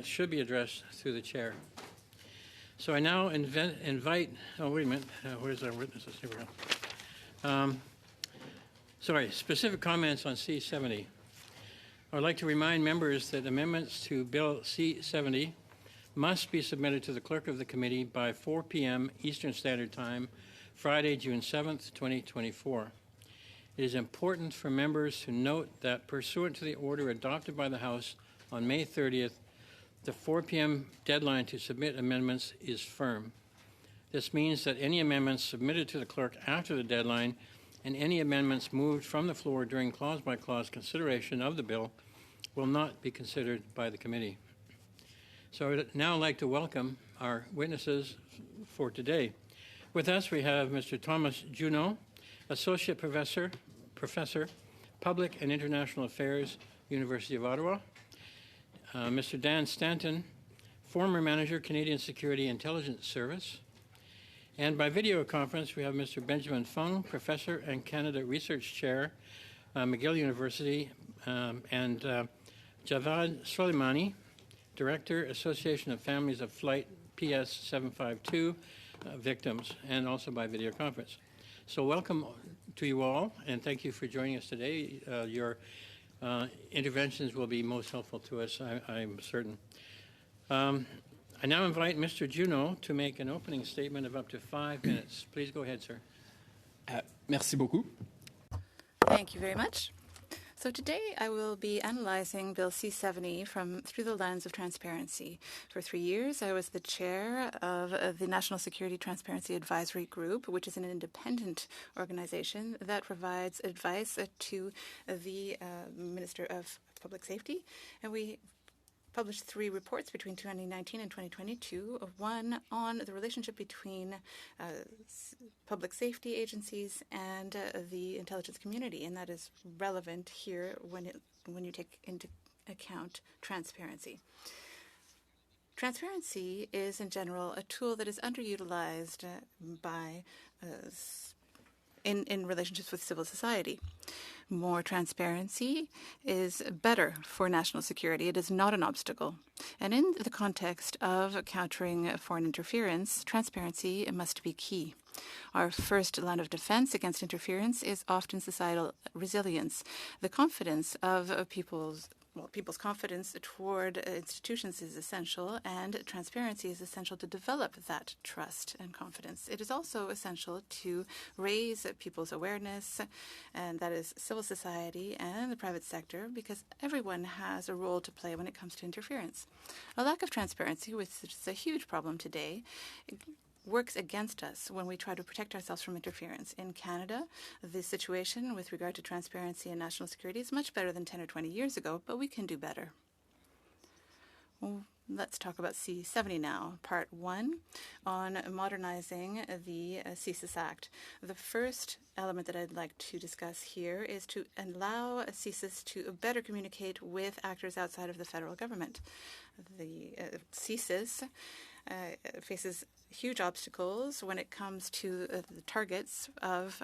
should be addressed through the chair. So I now invite, oh, wait a minute, where's our witnesses? Here we go. Specific comments on C-70. I would like to remind members that amendments to Bill C-70 must be submitted to the clerk of the committee by 4 p.m. Eastern Standard Time, Friday, June 7th, 2024. It is important for members to note that pursuant to the order adopted by the House on May 30th, the 4 p.m. deadline to submit amendments is firm. This means that any amendments submitted to the clerk after the deadline and any amendments moved from the floor during clause-by-clause consideration of the bill will not be considered by the committee. So I would now like to welcome our witnesses for today. With us, we have Mr. Thomas Junot, Associate Professor, Public and International Affairs, University of Ottawa. Mr. Dan Stanton, former Manager, Canadian Security Intelligence Service. And by video conference, we have Mr. Benjamin Fung, Professor and Canada Research Chair, McGill University, and Javad Soleimani, Director, Association of Families of Flight PS 752 victims, and also by video conference. So welcome to you all, and thank you for joining us today. Your interventions will be most helpful to us, I'm certain. I now invite Mr. Junot to make an opening statement of up to 5 minutes. Please go ahead, sir. Merci beaucoup. Thank you very much. So today I will be analyzing Bill C-70 through the lens of transparency. For 3 years, I was the chair of the National Security Transparency Advisory Group, which is an independent organization that provides advice to the Minister of Public Safety. And we published 3 reports between 2019 and 2022, one on the relationship between public safety agencies and the intelligence community, and that is relevant here when you take into account transparency. Transparency is, in general, a tool that is underutilized by in relationships with civil society. More transparency is better for national security. It is not an obstacle. And in the context of countering foreign interference, transparency must be key. Our first line of defense against interference is often societal resilience. The confidence of people's confidence toward institutions is essential, and transparency is essential to develop that trust and confidence. It is also essential to raise people's awareness, and that is civil society and the private sector, because everyone has a role to play when it comes to interference. A lack of transparency, which is a huge problem today, works against us when we try to protect ourselves from interference. In Canada, the situation with regard to transparency and national security is much better than 10 or 20 years ago, but we can do better. Well, let's talk about C-70 now. Part 1 on modernizing the CSIS Act. The first element that I'd like to discuss here is to allow CSIS to better communicate with actors outside of the federal government. The CSIS faces huge obstacles when it comes to the targets of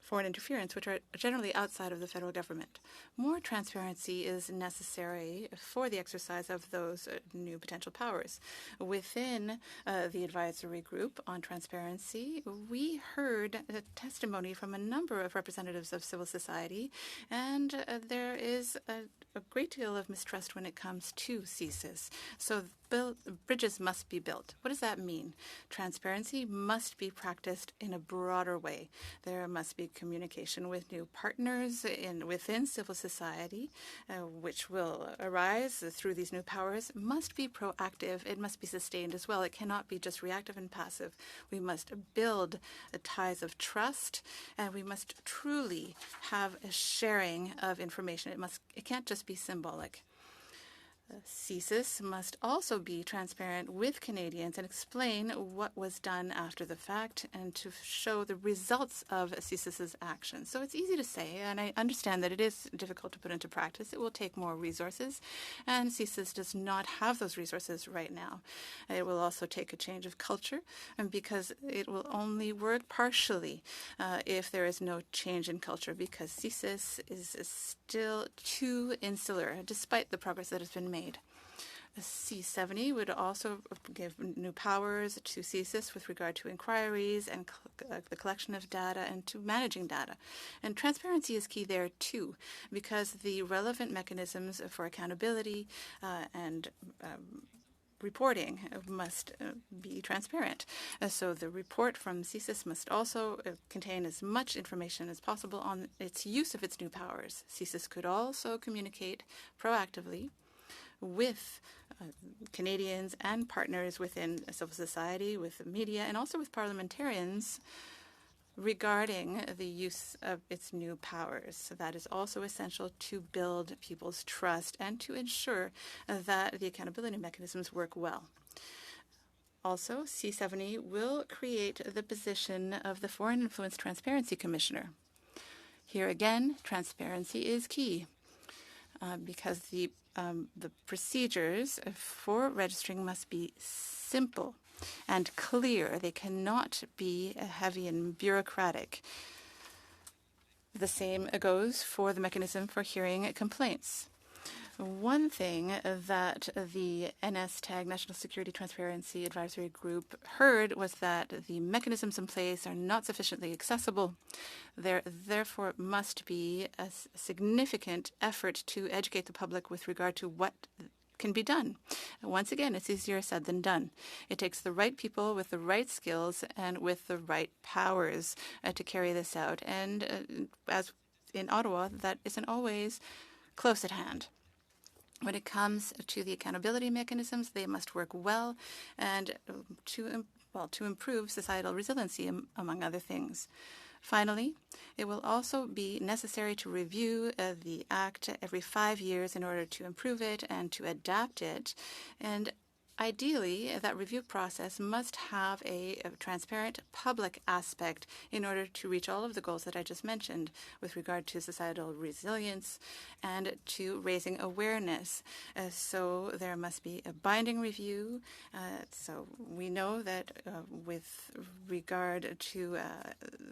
foreign interference, which are generally outside of the federal government. More transparency is necessary for the exercise of those new potential powers. Within the advisory group on transparency, we heard testimony from a number of representatives of civil society, and there is a great deal of mistrust when it comes to CSIS. So bridges must be built. What does that mean? Transparency must be practiced in a broader way. There must be communication with new partners within civil society, which will arise through these new powers. Must be proactive. It must be sustained as well. It cannot be just reactive and passive. We must build ties of trust, and we must truly have a sharing of information. It can't just be symbolic. CSIS must also be transparent with Canadians and explain what was done after the fact and to show the results of CSIS's actions. So it's easy to say, and I understand that it is difficult to put into practice. It will take more resources, and CSIS does not have those resources right now. It will also take a change of culture, and because it will only work partially if there is no change in culture, because CSIS is still too insular, despite the progress that has been made. C70 would also give new powers to CSIS with regard to inquiries and the collection of data and to managing data. And transparency is key there too, because the relevant mechanisms for accountability and reporting must be transparent. So the report from CSIS must also contain as much information as possible on its use of its new powers. CSIS could also communicate proactively with Canadians and partners within civil society, with the media, and also with parliamentarians regarding the use of its new powers. So that is also essential to build people's trust and to ensure that the accountability mechanisms work well. Also, C70 will create the position of the Foreign Influence Transparency Commissioner. Here again, transparency is key because the procedures for registering must be simple and clear. They cannot be heavy and bureaucratic. The same goes for the mechanism for hearing complaints. One thing that the NSTAG, National Security Transparency Advisory Group, heard was that the mechanisms in place are not sufficiently accessible. There therefore must be a significant effort to educate the public with regard to what can be done. Once again, it's easier said than done. It takes the right people with the right skills and with the right powers to carry this out. And as in Ottawa, that isn't always close at hand. When it comes to the accountability mechanisms, they must work well and to improve societal resiliency, among other things. Finally, it will also be necessary to review the Act every 5 years in order to improve it and to adapt it. And ideally, that review process must have a transparent public aspect in order to reach all of the goals that I just mentioned with regard to societal resilience and to raising awareness. So there must be a binding review. So we know that with regard to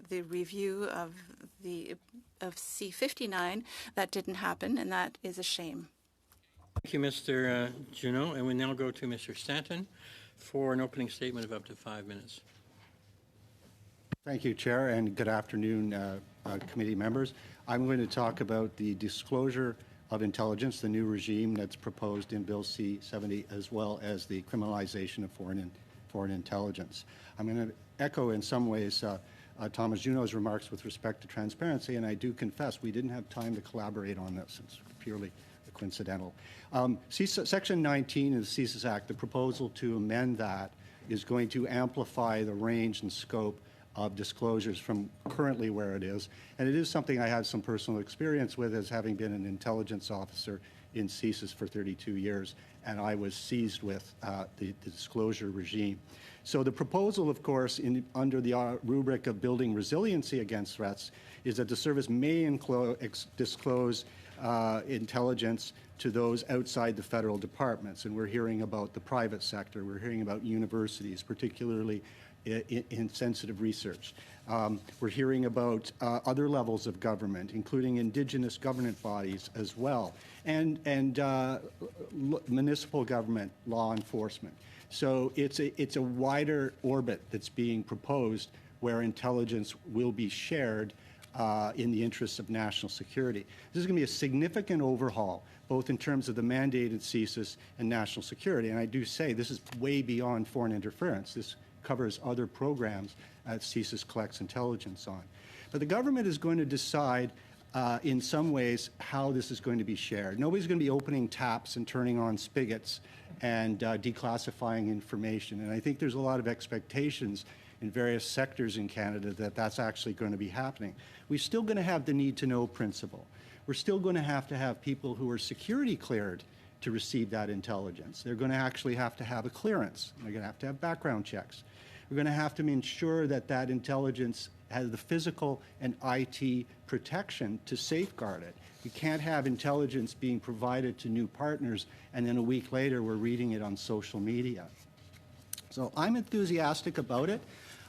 the review of C59, that didn't happen, and that is a shame. Thank you, Mr. Junot. And we now go to Mr. Stanton for an opening statement of up to 5 minutes. Thank you, Chair, and good afternoon, committee members. I'm going to talk about the disclosure of intelligence, the new regime that's proposed in Bill C-70, as well as the criminalization of foreign intelligence. I'm going to echo in some ways Thomas Junot's remarks with respect to transparency, and I do confess we didn't have time to collaborate on this. It's purely coincidental. Section 19 of the CSIS Act, the proposal to amend that is going to amplify the range and scope of disclosures from currently where it is. And it is something I had some personal experience with as having been an intelligence officer in CSIS for 32 years, and I was seized with the disclosure regime. So the proposal, of course, under the rubric of building resiliency against threats is that the service may disclose intelligence to those outside the federal departments. And we're hearing about the private sector. We're hearing about universities, particularly in sensitive research. We're hearing about other levels of government, including Indigenous government bodies as well, and municipal government, law enforcement. So it's a wider orbit that's being proposed where intelligence will be shared in the interests of national security. This is going to be a significant overhaul, both in terms of the mandated CSIS and national security. And I do say this is way beyond foreign interference. This covers other programs that CSIS collects intelligence on. But the government is going to decide in some ways how this is going to be shared. Nobody's going to be opening taps and turning on spigots and declassifying information. And I think there's a lot of expectations in various sectors in Canada that that's actually going to be happening. We're still going to have the need to know principle. We're still going to have people who are security cleared to receive that intelligence. They're going to actually have to have a clearance. They're going to have background checks. We're going to have to ensure that that intelligence has the physical and IT protection to safeguard it. You can't have intelligence being provided to new partners and then a week later we're reading it on social media. So I'm enthusiastic about it.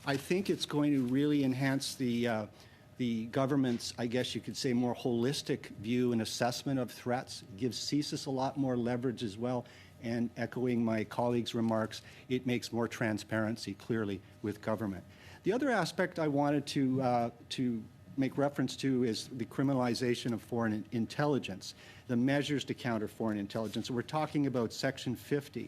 I think it's going to really enhance the government's, I guess you could say, more holistic view and assessment of threats. It gives CSIS a lot more leverage as well And echoing my colleague's remarks, it makes more transparency clearly with government. The other aspect I wanted to make reference to is the criminalization of foreign intelligence, the measures to counter foreign intelligence. We're talking about Section 50,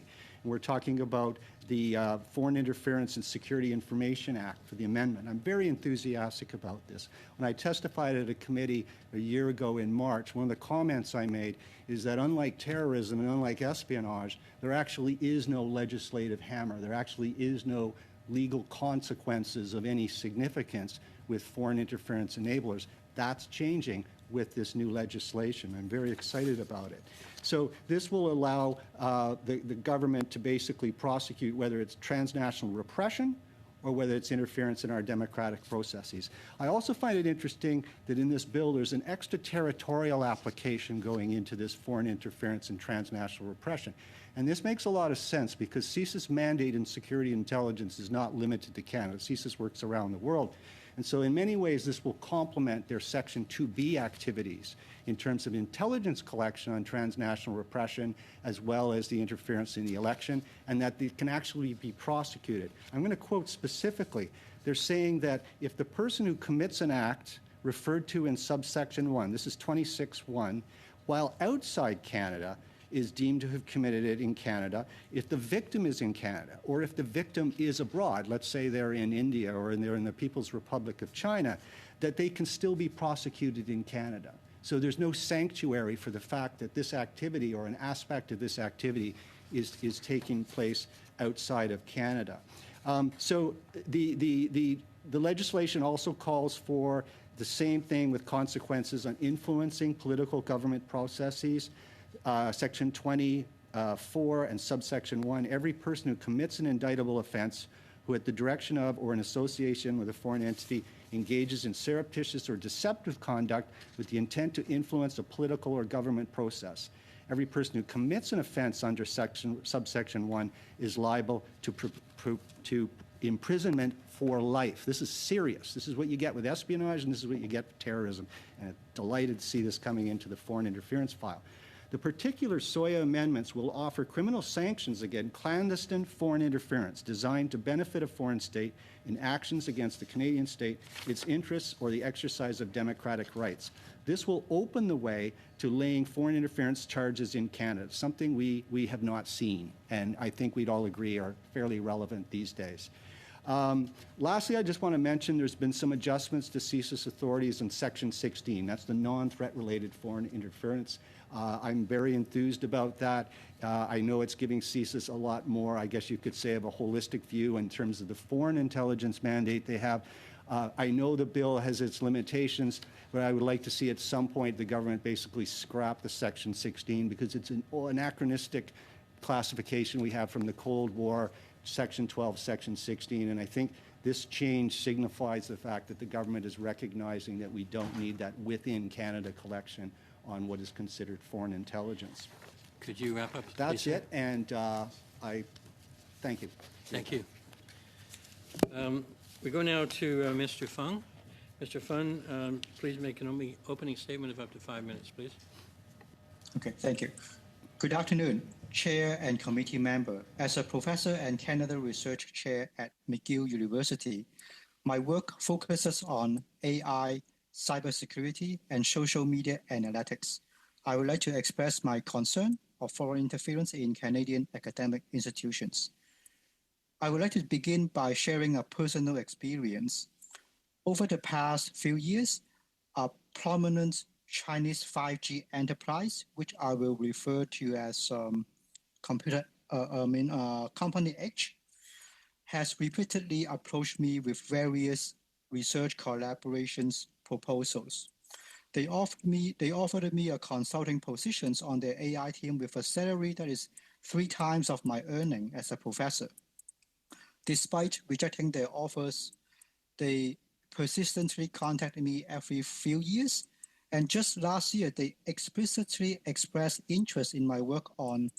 and we're talking about the Foreign Interference in Security Information Act for the amendment. I'm very enthusiastic about this. When I testified at a committee a year ago in March, one of the comments I made is that unlike terrorism and unlike espionage, there actually is no legislative hammer. There actually is no legal consequences of any significance with foreign interference enablers. That's changing with this new legislation. I'm very excited about it. So this will allow the government to basically prosecute whether it's transnational repression or whether it's interference in our democratic processes. I also find it interesting that in this bill there's an extraterritorial application going into this foreign interference and transnational repression. And this makes a lot of sense because CSIS mandate in security intelligence is not limited to Canada. CSIS works around the world. And so in many ways, this will complement their Section 2B activities in terms of intelligence collection on transnational repression, as well as the interference in the election, and that they can actually be prosecuted. I'm going to quote specifically. They're saying that if the person who commits an act referred to in subsection 1, this is 26.1, while outside Canada, is deemed to have committed it in Canada, if the victim is in Canada, or if the victim is abroad, let's say they're in India or they're in the People's Republic of China, that they can still be prosecuted in Canada. So there's no sanctuary for the fact that this activity or an aspect of this activity is taking place outside of Canada. So the legislation also calls for the same thing with consequences on influencing political government processes. Section 24 and subsection 1, every person who commits an indictable offense who at the direction of or in association with a foreign entity engages in surreptitious or deceptive conduct with the intent to influence a political or government process. Every person who commits an offense under subsection 1 is liable to imprisonment for life. This is serious. This is what you get with espionage, and this is what you get with terrorism. And I'm delighted to see this coming into the foreign interference file. The particular SOIA amendments will offer criminal sanctions against clandestine foreign interference designed to benefit a foreign state in actions against the Canadian state, its interests, or the exercise of democratic rights. This will open the way to laying foreign interference charges in Canada, something we have not seen, and I think we'd all agree are fairly relevant these days. Lastly, I just want to mention there's been some adjustments to CSIS authorities in Section 16. That's the non-threat related foreign interference. I'm very enthused about that. I know it's giving CSIS a lot more, I guess you could say, of a holistic view in terms of the foreign intelligence mandate they have. I know the bill has its limitations, but I would like to see at some point the government basically scrap the Section 16 because it's an anachronistic classification we have from the Cold War, Section 12, Section 16, and I think this change signifies the fact that the government is recognizing that we don't need that within Canada collection on what is considered foreign intelligence. Could you wrap up? That's please, it, and I thank you. Thank you. We go now to Mr. Fung. Mr. Fung, please make an opening statement of up to 5 minutes, please. Okay, thank you. Good afternoon, Chair and committee member. As a professor and Canada Research Chair at McGill University, my work focuses on AI, cybersecurity, and social media analytics. I would like to express my concern of foreign interference in Canadian academic institutions. I would like to begin by sharing a personal experience. Over the past few years, a prominent Chinese 5G enterprise, which I will refer to as Company H, has repeatedly approached me with various research collaborations proposals. They offered me a consulting positions on their AI team with a salary that is 3 times of my earning as a professor. Despite rejecting their offers, they persistently contact me every few years, and just last year they explicitly expressed interest in my work on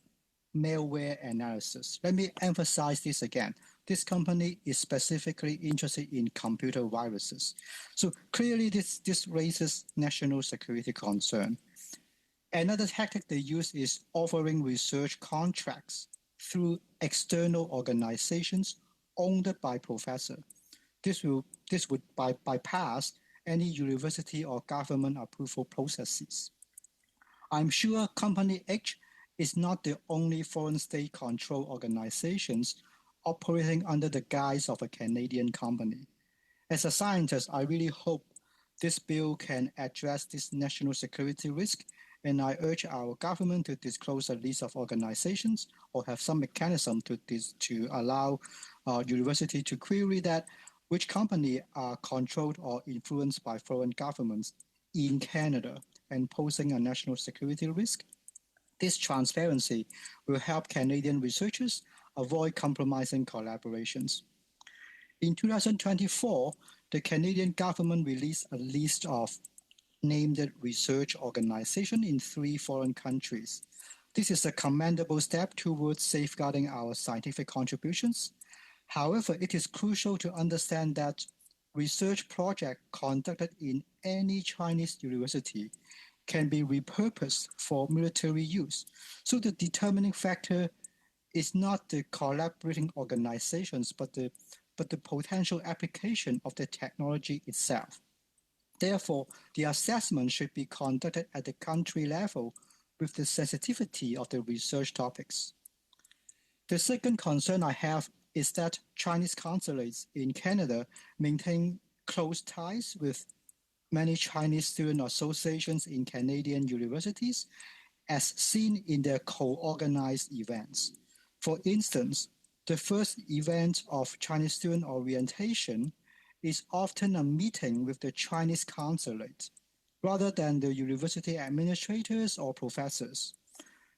malware analysis. Let me emphasize this again. This company is specifically interested in computer viruses. So clearly this raises national security concern. Another tactic they use is offering research contracts through external organizations owned by professors. This would bypass any university or government approval processes. I'm sure Company H is not the only foreign state-controlled organizations operating under the guise of a Canadian company. As a scientist, I really hope this bill can address this national security risk, and I urge our government to disclose a list of organizations or have some mechanism to allow university to query that which company are controlled or influenced by foreign governments in Canada and posing a national security risk. This transparency will help Canadian researchers avoid compromising collaborations. In 2024, the Canadian government released a list of named research organizations in 3 foreign countries. This is a commendable step towards safeguarding our scientific contributions. However, it is crucial to understand that research projects conducted in any Chinese university can be repurposed for military use. So the determining factor is not the collaborating organizations, but the potential application of the technology itself. Therefore, the assessment should be conducted at the country level with the sensitivity of the research topics. The second concern I have is that Chinese consulates in Canada maintain close ties with many Chinese student associations in Canadian universities, as seen in their co-organized events. For instance, the first event of Chinese student orientation is often a meeting with the Chinese consulate, rather than the university administrators or professors.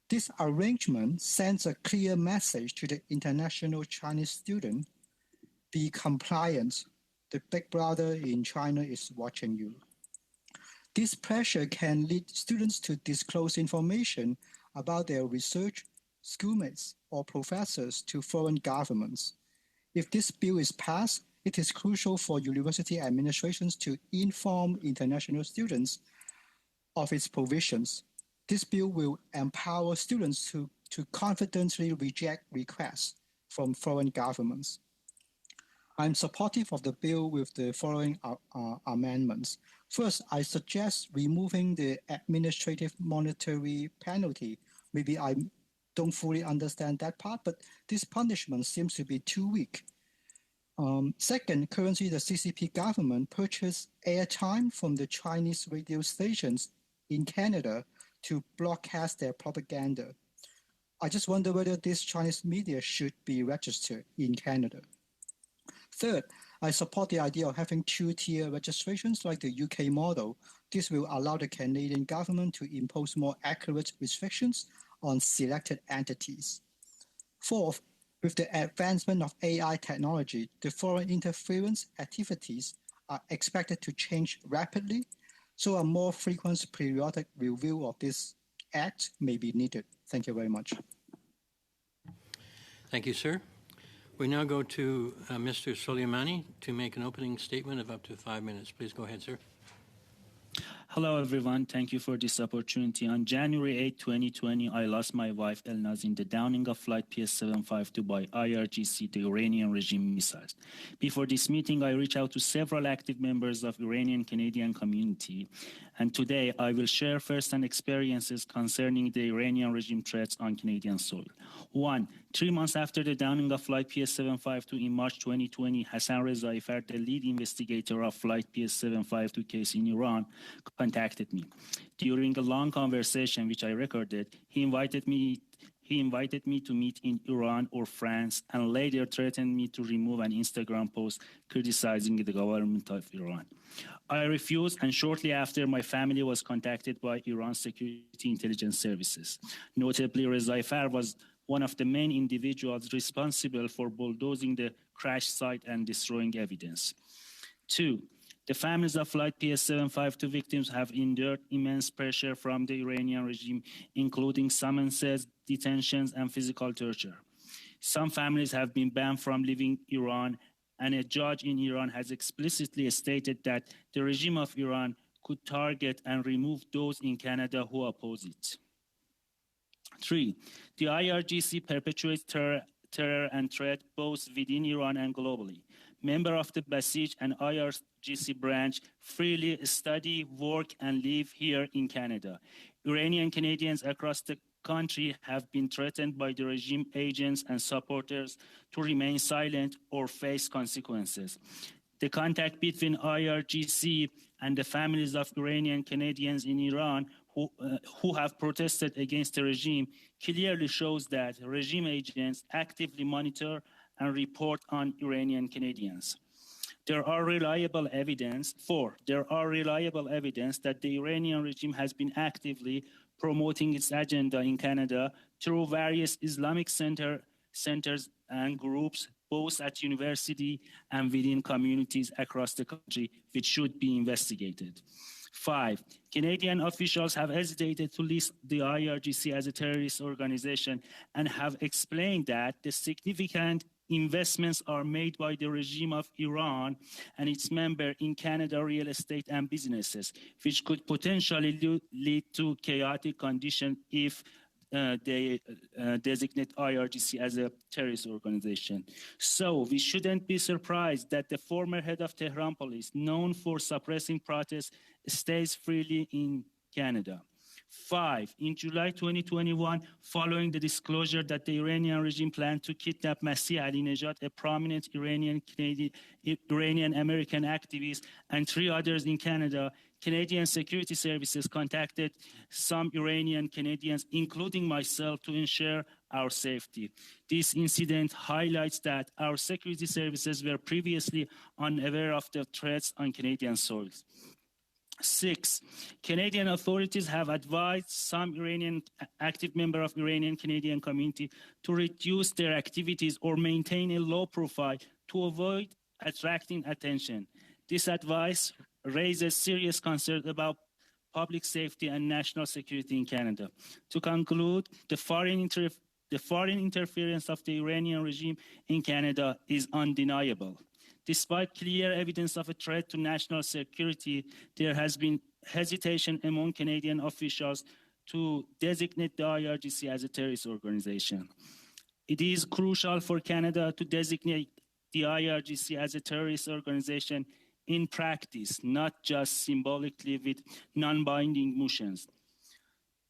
This arrangement sends a clear message to the international Chinese student: be compliant. The big brother in China is watching you. This pressure can lead students to disclose information about their research, schoolmates, or professors to foreign governments. If this bill is passed, it is crucial for university administrations to inform international students of its provisions. This bill will empower students to confidently reject requests from foreign governments. I'm supportive of the bill with the following amendments. First, I suggest removing the administrative monetary penalty. Maybe I don't fully understand that part, but this punishment seems to be too weak. Second, currently the CCP government purchased airtime from the Chinese radio stations in Canada to broadcast their propaganda. I just wonder whether this Chinese media should be registered in Canada. Third, I support the idea of having 2-tier registrations like the UK model. This will allow the Canadian government to impose more accurate restrictions on selected entities. Fourth, with the advancement of AI technology, the foreign interference activities are expected to change rapidly, so a more frequent periodic review of this act may be needed. Thank you very much. Thank you, sir. We now go to Mr. Soleimani to make an opening statement of up to 5 minutes. Please go ahead, sir. Hello, everyone. Thank you for this opportunity. On January 8, 2020, I lost my wife, Elnaz, in the downing of Flight PS752 by IRGC, the Iranian regime missiles. Before this meeting, I reached out to several active members of Iranian-Canadian community, and today I will share first-hand experiences concerning the Iranian regime threats on Canadian soil. 1. 3 months after the downing of Flight PS752 in March 2020, Hassan Rezaeifard, the lead investigator of Flight PS752 case in Iran, contacted me. During a long conversation, which I recorded, he invited me to meet in Iran or France, and later threatened me to remove an Instagram post criticizing the government of Iran. I refused, and shortly after, my family was contacted by Iran's security intelligence services. Notably, Rezaeifard was one of the main individuals responsible for bulldozing the crash site and destroying evidence. 2. The families of Flight PS752 victims have endured immense pressure from the Iranian regime, including summonses, detentions, and physical torture. Some families have been banned from leaving Iran, and a judge in Iran has explicitly stated that the regime of Iran could target and remove those in Canada who oppose it. 3. The IRGC perpetuates terror and threat both within Iran and globally. Members of the Basij and IRGC branch freely study, work, and live here in Canada. Iranian Canadians across the country have been threatened by the regime agents and supporters to remain silent or face consequences. The contact between IRGC and the families of Iranian Canadians in Iran who have protested against the regime clearly shows that regime agents actively monitor and report on Iranian Canadians. There are reliable evidence that the Iranian regime has been actively promoting its agenda in Canada through various Islamic centers and groups, both at university and within communities across the country, which should be investigated. 5. Canadian officials have hesitated to list the IRGC as a terrorist organization and have explained that the significant investments are made by the regime of Iran and its members in Canada real estate and businesses, which could potentially lead to chaotic conditions if they designate IRGC as a terrorist organization. So we shouldn't be surprised that the former head of Tehran police, known for suppressing protests, stays freely in Canada. 5. In July 2021, following the disclosure that the Iranian regime planned to kidnap Masih Alinejad, a prominent Iranian-American activist, and 3 others in Canada, Canadian security services contacted some Iranian Canadians, including myself, to ensure our safety. This incident highlights that our security services were previously unaware of the threats on Canadian soil. 6. Canadian authorities have advised some active members of Iranian Canadian community to reduce their activities or maintain a low profile to avoid attracting attention. This advice raises serious concerns about public safety and national security in Canada. To conclude, the foreign interference of the Iranian regime in Canada is undeniable. Despite clear evidence of a threat to national security, there has been hesitation among Canadian officials to designate the IRGC as a terrorist organization. It is crucial for Canada to designate the IRGC as a terrorist organization in practice, not just symbolically with non-binding motions.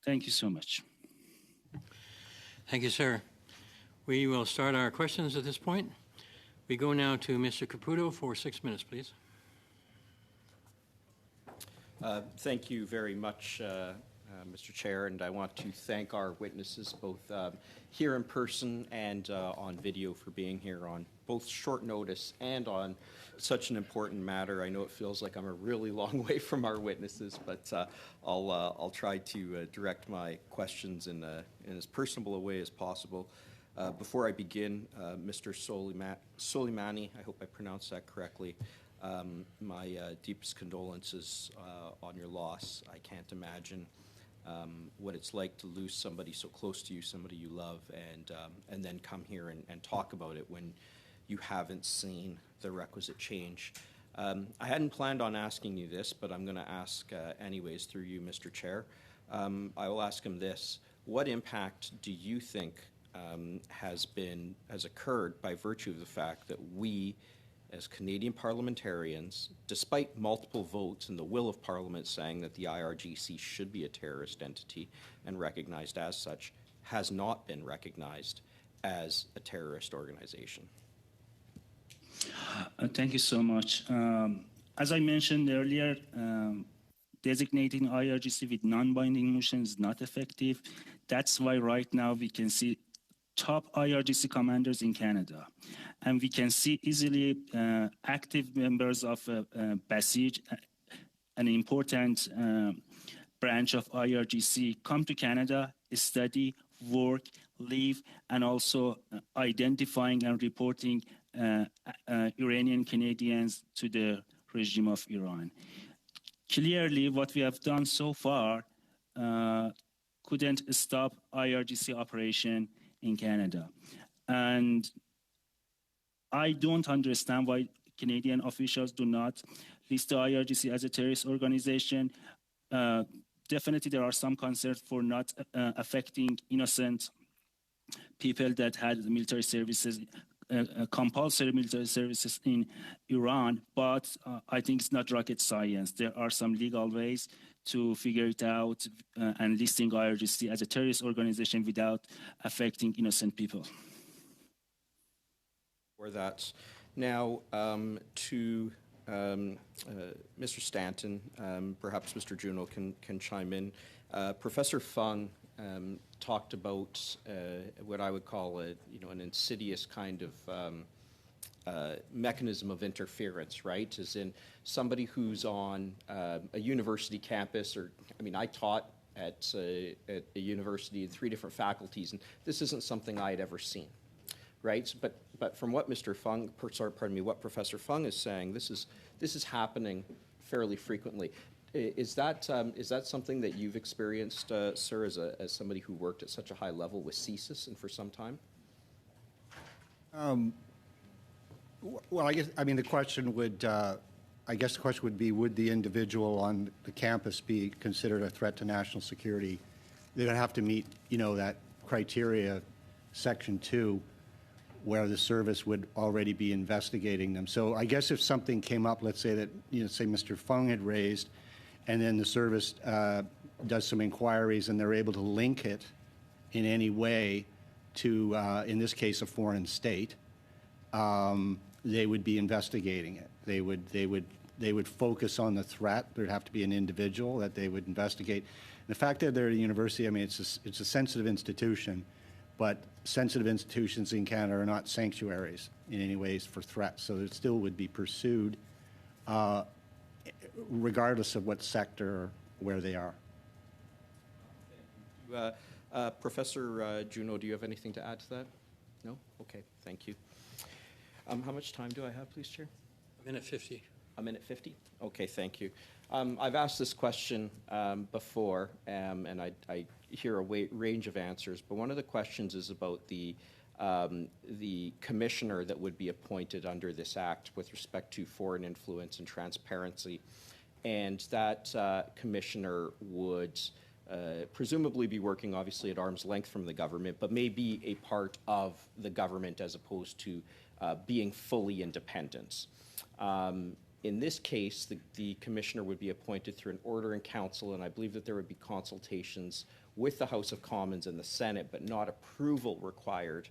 Thank you so much. Thank you, sir. We will start our questions at this point. We go now to Mr. Caputo for 6 minutes, please. Thank you very much, Mr. Chair, and I want to thank our witnesses both here in person and on video for being here on both short notice and on such an important matter. I know it feels like I'm a really long way from our witnesses, but I'll try to direct my questions in as personable a way as possible. Before I begin, Mr. Soleimani, I hope I pronounced that correctly, my deepest condolences on your loss. I can't imagine what it's like to lose somebody so close to you, somebody you love, and then come here and talk about it when you haven't seen the requisite change. I hadn't planned on asking you this, but I'm going to ask anyways through you, Mr. Chair. I will ask him this. What impact do you think has occurred by virtue of the fact that we, as Canadian parliamentarians, despite multiple votes and the will of Parliament saying that the IRGC should be a terrorist entity and recognized as such, has not been recognized as a terrorist organization? Thank you so much. As I mentioned earlier, designating IRGC with non-binding motion is not effective. That's why right now we can see top IRGC commanders in Canada. And we can see easily active members of Basij, an important branch of IRGC, come to Canada, study, work, live, and also identifying and reporting Iranian Canadians to the regime of Iran. Clearly, what we have done so far couldn't stop IRGC operation in Canada. And I don't understand why Canadian officials do not list the IRGC as a terrorist organization. Definitely, there are some concerns for not affecting innocent people that had military services, compulsory military services in Iran, but I think it's not rocket science. There are some legal ways to figure it out and listing IRGC as a terrorist organization without affecting innocent people. For that. Now, to Mr. Stanton, perhaps Mr. Juneau can chime in. Professor Fung talked about what I would call an insidious kind of mechanism of interference, right? As in somebody who's on a university campus, or I taught at a university in 3 different faculties, and this isn't something I had ever seen, right? But from what what Professor Fung is saying, this is happening fairly frequently. Is that something that you've experienced, sir, as somebody who worked at such a high level with CSIS and for some time? Well, the question would be, would the individual on the campus be considered a threat to national security? They would have to meet, that criteria, Section 2, where the service would already be investigating them. So I guess if something came up, let's say that, say Mr. Fung had raised, and then the service does some inquiries and they're able to link it in any way to, in this case, a foreign state, they would be investigating it. They would focus on the threat. There'd have to be an individual that they would investigate. And the fact that they're at a university, it's a sensitive institution, but sensitive institutions in Canada are not sanctuaries in any ways for threats, so it still would be pursued regardless of what sector or where they are. Professor Juneau, do you have anything to add to that? No? Okay, thank you. How much time do I have, please, Chair? 1:50. 1:50? Okay, thank you. I've asked this question before, and I hear a range of answers, but one of the questions is about the commissioner that would be appointed under this act with respect to foreign influence and transparency, and that commissioner would presumably be working, obviously, at arm's length from the government, but may be a part of the government as opposed to being fully independent. In this case, the commissioner would be appointed through an order in council, and I believe that there would be consultations with the House of Commons and the Senate, but not approval required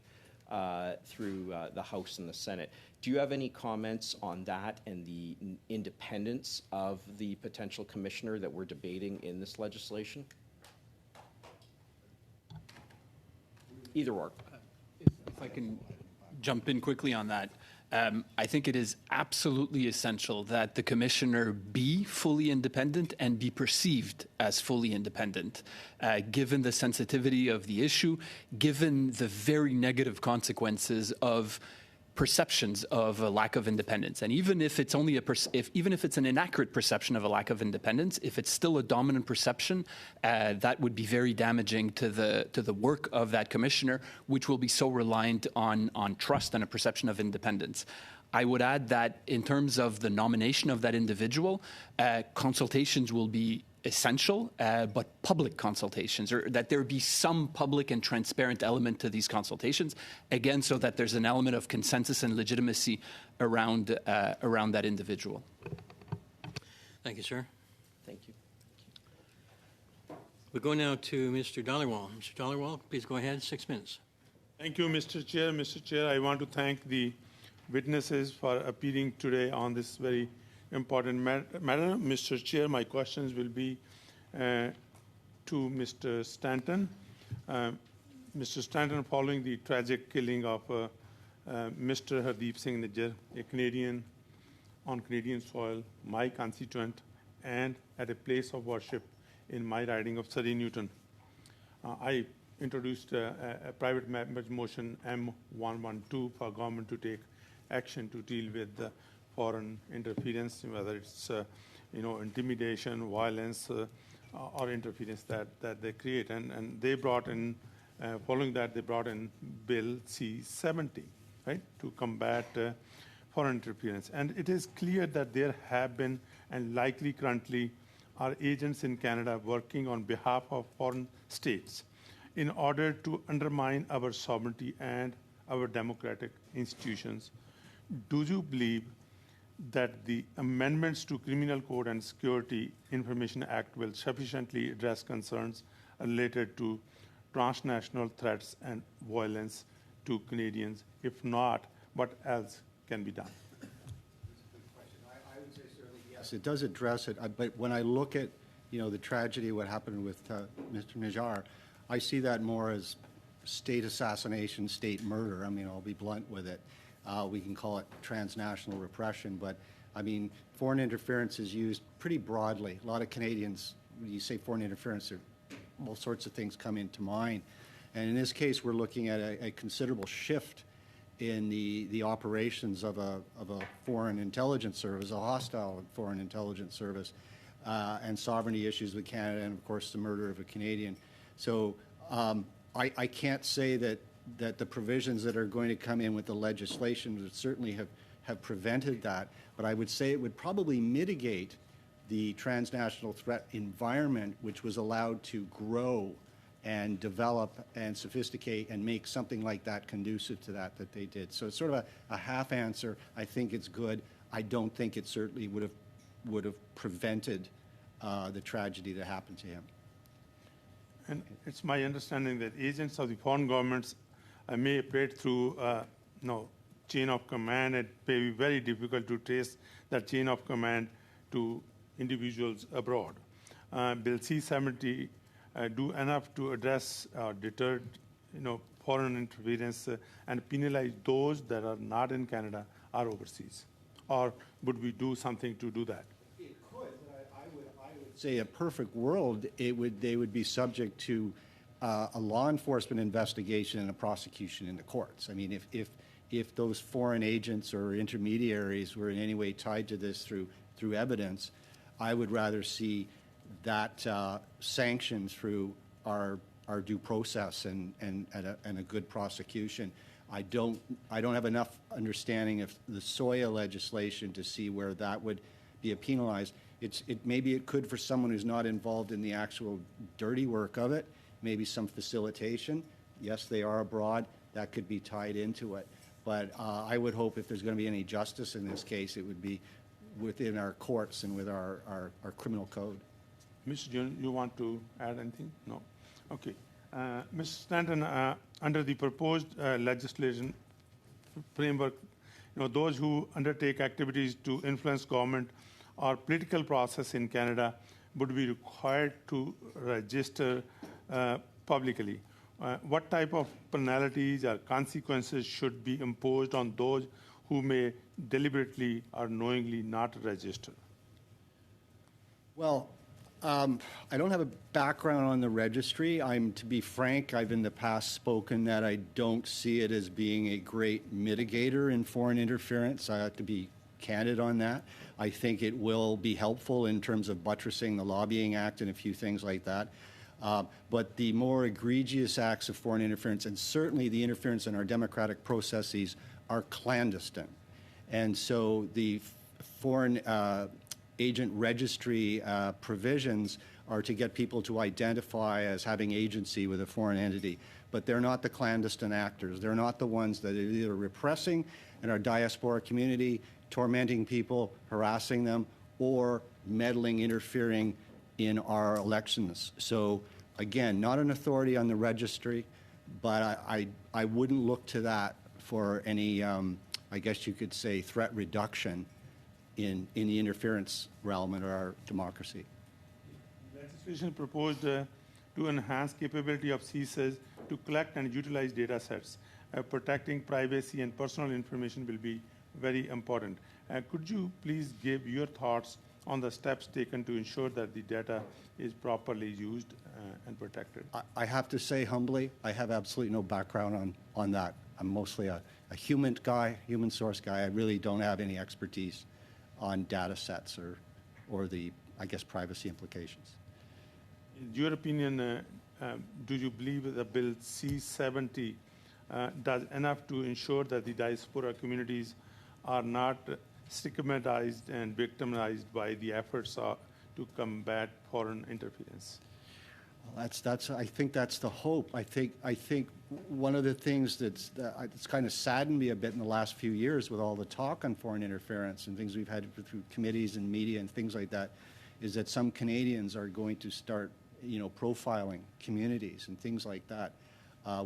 through the House and the Senate. Do you have any comments on that and the independence of the potential commissioner that we're debating in this legislation? Either or. If I can jump in quickly on that. I think it is absolutely essential that the commissioner be fully independent and be perceived as fully independent, given the sensitivity of the issue, given the very negative consequences of perceptions of a lack of independence. And even if it's only even if it's an inaccurate perception of a lack of independence, if it's still a dominant perception, that would be very damaging to the work of that commissioner, which will be so reliant on trust and a perception of independence. I would add that in terms of the nomination of that individual, consultations will be essential, but public consultations, or that there be some public and transparent element to these consultations, again, so that there's an element of consensus and legitimacy around that individual. Thank you, sir. Thank you. We go now to Mr. Dhaliwal. Mr. Dhaliwal, please go ahead, 6 minutes. Thank you, Mr. Chair. Mr. Chair, I want to thank the witnesses for appearing today on this very important matter. Mr. Chair, my questions will be to Mr. Stanton. Mr. Stanton, following the tragic killing of Mr. Hardeep Singh Nijjar, a Canadian on Canadian soil, my constituent, and at a place of worship in my riding of Surrey Newton, I introduced a private member's motion M112 for government to take action to deal with the foreign interference, whether it's intimidation, violence, or interference that they create. And they brought in, following that, they brought in Bill C-70, right, to combat foreign interference. And it is clear that there have been and likely currently are agents in Canada working on behalf of foreign states in order to undermine our sovereignty and our democratic institutions. Do you believe that the amendments to Criminal Code and Security Information Act will sufficiently address concerns related to transnational threats and violence to Canadians? If not, what else can be done? I would say certainly yes, it does address it. But when I look at, the tragedy, what happened with Mr. Najjar, I see that more as state assassination, state murder. I mean, I'll be blunt with it. We can call it transnational repression, but I mean, foreign interference is used pretty broadly. A lot of Canadians, when you say foreign interference, all sorts of things come into mind. And in this case, we're looking at a considerable shift in the operations of a foreign intelligence service, a hostile foreign intelligence service, and sovereignty issues with Canada, and of course the murder of a Canadian. So I can't say that the provisions that are going to come in with the legislation would certainly have prevented that, but I would say it would probably mitigate the transnational threat environment, which was allowed to grow and develop and sophisticate and make something like that conducive to that they did. So it's sort of a half answer. I think it's good. I don't think it certainly would have prevented the tragedy that happened to him. And it's my understanding that agents of the foreign governments may operate through chain of command. It may be very difficult to trace that chain of command to individuals abroad. Bill C-70 do enough to address deter foreign interference and penalize those that are not in Canada or overseas? Or would we do something to do that? It could, but I would say a perfect world, they would be subject to a law enforcement investigation and a prosecution in the courts. I mean, if those foreign agents or intermediaries were in any way tied to this through evidence, I would rather see that sanctioned through our due process and a good prosecution. I don't have enough understanding of the SOIA legislation to see where that would be penalized. Maybe it could for someone who's not involved in the actual dirty work of it, maybe some facilitation. Yes, they are abroad. That could be tied into it. But I would hope if there's going to be any justice in this case, it would be within our courts and with our criminal code. Mr. June, you want to add anything? No? Okay. Mr. Stanton, under the proposed legislation framework, those who undertake activities to influence government or political process in Canada would be required to register publicly. What type of penalties or consequences should be imposed on those who may deliberately or knowingly not register? Well, I don't have a background on the registry. To be frank, I've in the past spoken that I don't see it as being a great mitigator in foreign interference. I have to be candid on that. I think it will be helpful in terms of buttressing the Lobbying Act and a few things like that. But the more egregious acts of foreign interference, and certainly the interference in our democratic processes, are clandestine. And so the foreign agent registry provisions are to get people to identify as having agency with a foreign entity. But they're not the clandestine actors. They're not the ones that are either repressing in our diaspora community, tormenting people, harassing them, or meddling, interfering in our elections. So again, not an authority on the registry, but I wouldn't look to that for any, I guess you could say, threat reduction in the interference realm in our democracy. Legislation proposed to enhance capability of CSIS to collect and utilize data sets. Protecting privacy and personal information will be very important. Could you please give your thoughts on the steps taken to ensure that the data is properly used and protected? I have to say humbly, I have absolutely no background on that. I'm mostly a human guy, human source guy. I really don't have any expertise on data sets or the, I guess, privacy implications. In your opinion, do you believe that Bill C-70 does enough to ensure that the diaspora communities are not stigmatized and victimized by the efforts to combat foreign interference. That's. I think that's the hope. I think one of the things that's kind of saddened me a bit in the last few years with all the talk on foreign interference and things we've had through committees and media and things like that, is that some Canadians are going to start, profiling communities and things like that,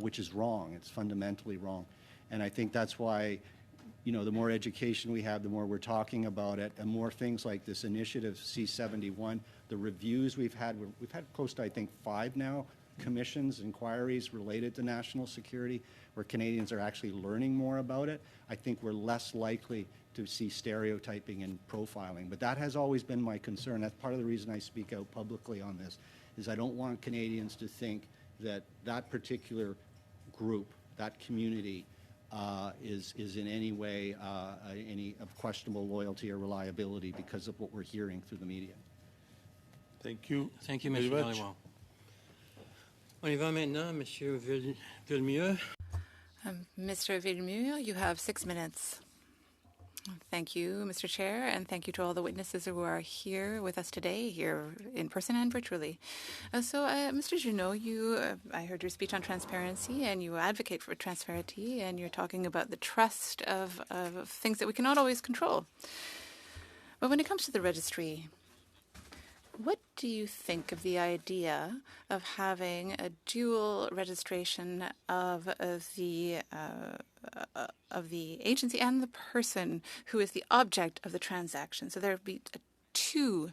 which is wrong. It's fundamentally wrong, and I think that's why. The more education we have, the more we're talking about it, and more things like this initiative C71, the reviews we've had close to, I think, 5 now commissions, inquiries related to national security, where Canadians are actually learning more about it. I think we're less likely to see stereotyping and profiling. But that has always been my concern. That's part of the reason I speak out publicly on this, is I don't want Canadians to think that that particular group, that community, is in any way any of questionable loyalty or reliability because of what we're hearing through the media. Thank you. Thank you, very Mr. much. Dhaliwal. On y va maintenant, Monsieur Villemure. Mr. Villemure, you have 6 minutes. Thank you, Mr. Chair, and thank you to all the witnesses who are here with us today, here in person and virtually. Mr. Junot, I heard your speech on transparency, and you advocate for transparency, and you're talking about the trust of things that we cannot always control. But when it comes to the registry, what do you think of the idea of having a dual registration of the agency and the person who is the object of the transaction? So there would be 2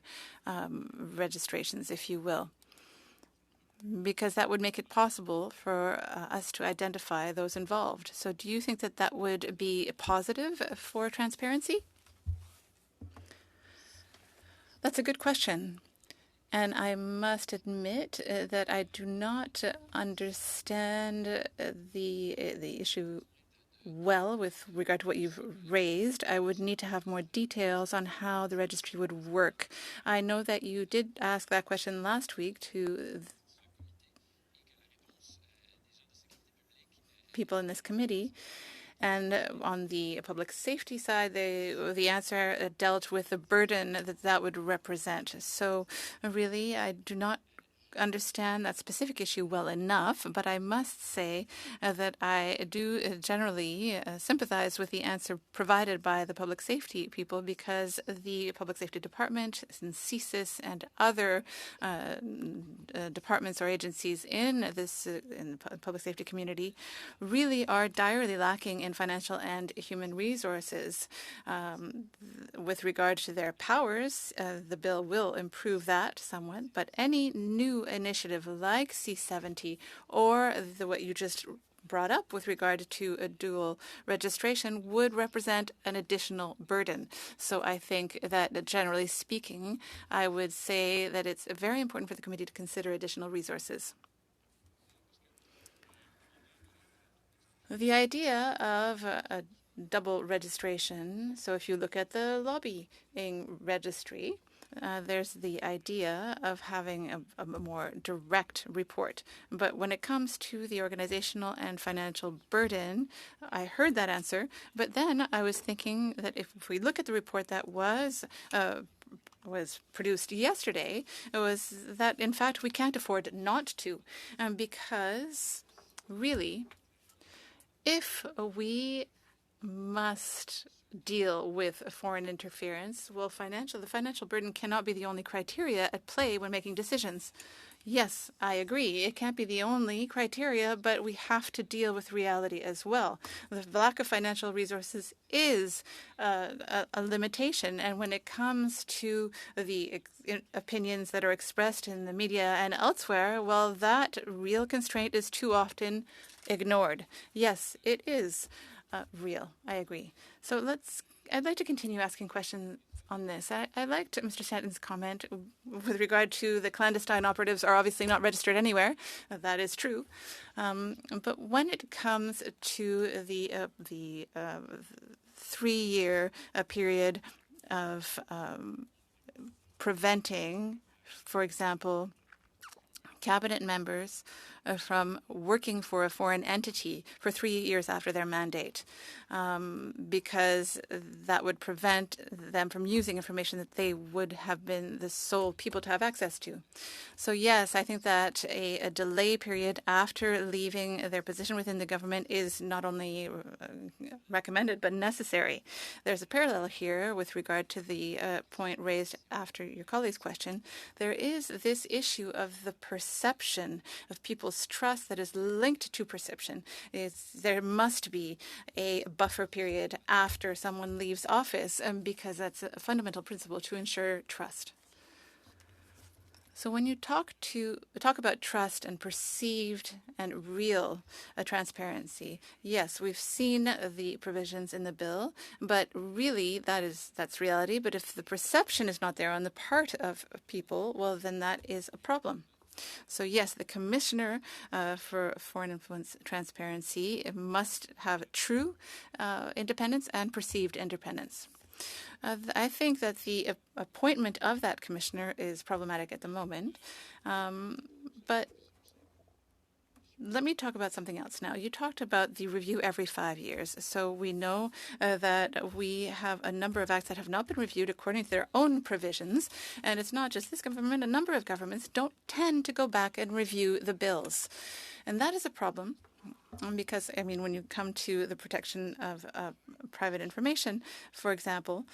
registrations, if you will, because that would make it possible for us to identify those involved. So do you think that that would be positive for transparency? That's a good question. And I must admit that I do not understand the issue well with regard to what you've raised. I would need to have more details on how the registry would work. I know that you did ask that question last week to people in this committee. And on the public safety side, the answer dealt with the burden that would represent. So really, I do not understand that specific issue well enough, but I must say that I do generally sympathize with the answer provided by the public safety people, because the public safety department and CSIS and other departments or agencies in the public safety community really are direly lacking in financial and human resources. With regard to their powers, the bill will improve that somewhat, but any new initiative like C70 or what you just brought up with regard to a dual registration would represent an additional burden. So I think that generally speaking, I would say that it's very important for the committee to consider additional resources. The idea of a double registration, so if you look at the lobbying registry, there's the idea of having a more direct report. But when it comes to the organizational and financial burden, I heard that answer. But then I was thinking that if we look at the report that was produced yesterday, it was that, in fact, we can't afford not to. Because, really, if we must deal with foreign interference, well, the financial burden cannot be the only criteria at play when making decisions. Yes, I agree. It can't be the only criteria, but we have to deal with reality as well. The lack of financial resources is a limitation. And when it comes to the opinions that are expressed in the media and elsewhere, well, that real constraint is too often ignored. Yes, it is real. I agree. So I'd like to continue asking questions on this. I liked Mr. Stanton's comment with regard to the clandestine operatives are obviously not registered anywhere. That is true. But when it comes to the 3-year period of preventing, for example, cabinet members from working for a foreign entity for 3 years after their mandate, because that would prevent them from using information that they would have been the sole people to have access to. So yes, I think that a delay period after leaving their position within the government is not only recommended but necessary. There's a parallel here with regard to the point raised after your colleague's question. There is this issue of the perception of people's trust that is linked to perception. There must be a buffer period after someone leaves office because that's a fundamental principle to ensure trust. So when you talk about trust and perceived and real transparency, yes, we've seen the provisions in the bill, but really that's reality. But if the perception is not there on the part of people, well, then that is a problem. So yes, the Commissioner for Foreign Influence Transparency must have true independence and perceived independence. I think that the appointment of that commissioner is problematic at the moment. But let me talk about something else now. You talked about the review every 5 years. So we know that we have a number of acts that have not been reviewed according to their own provisions. And it's not just this government. A number of governments don't tend to go back and review the bills. And that is a problem. Because, I mean, when you come to the protection of private information, for example,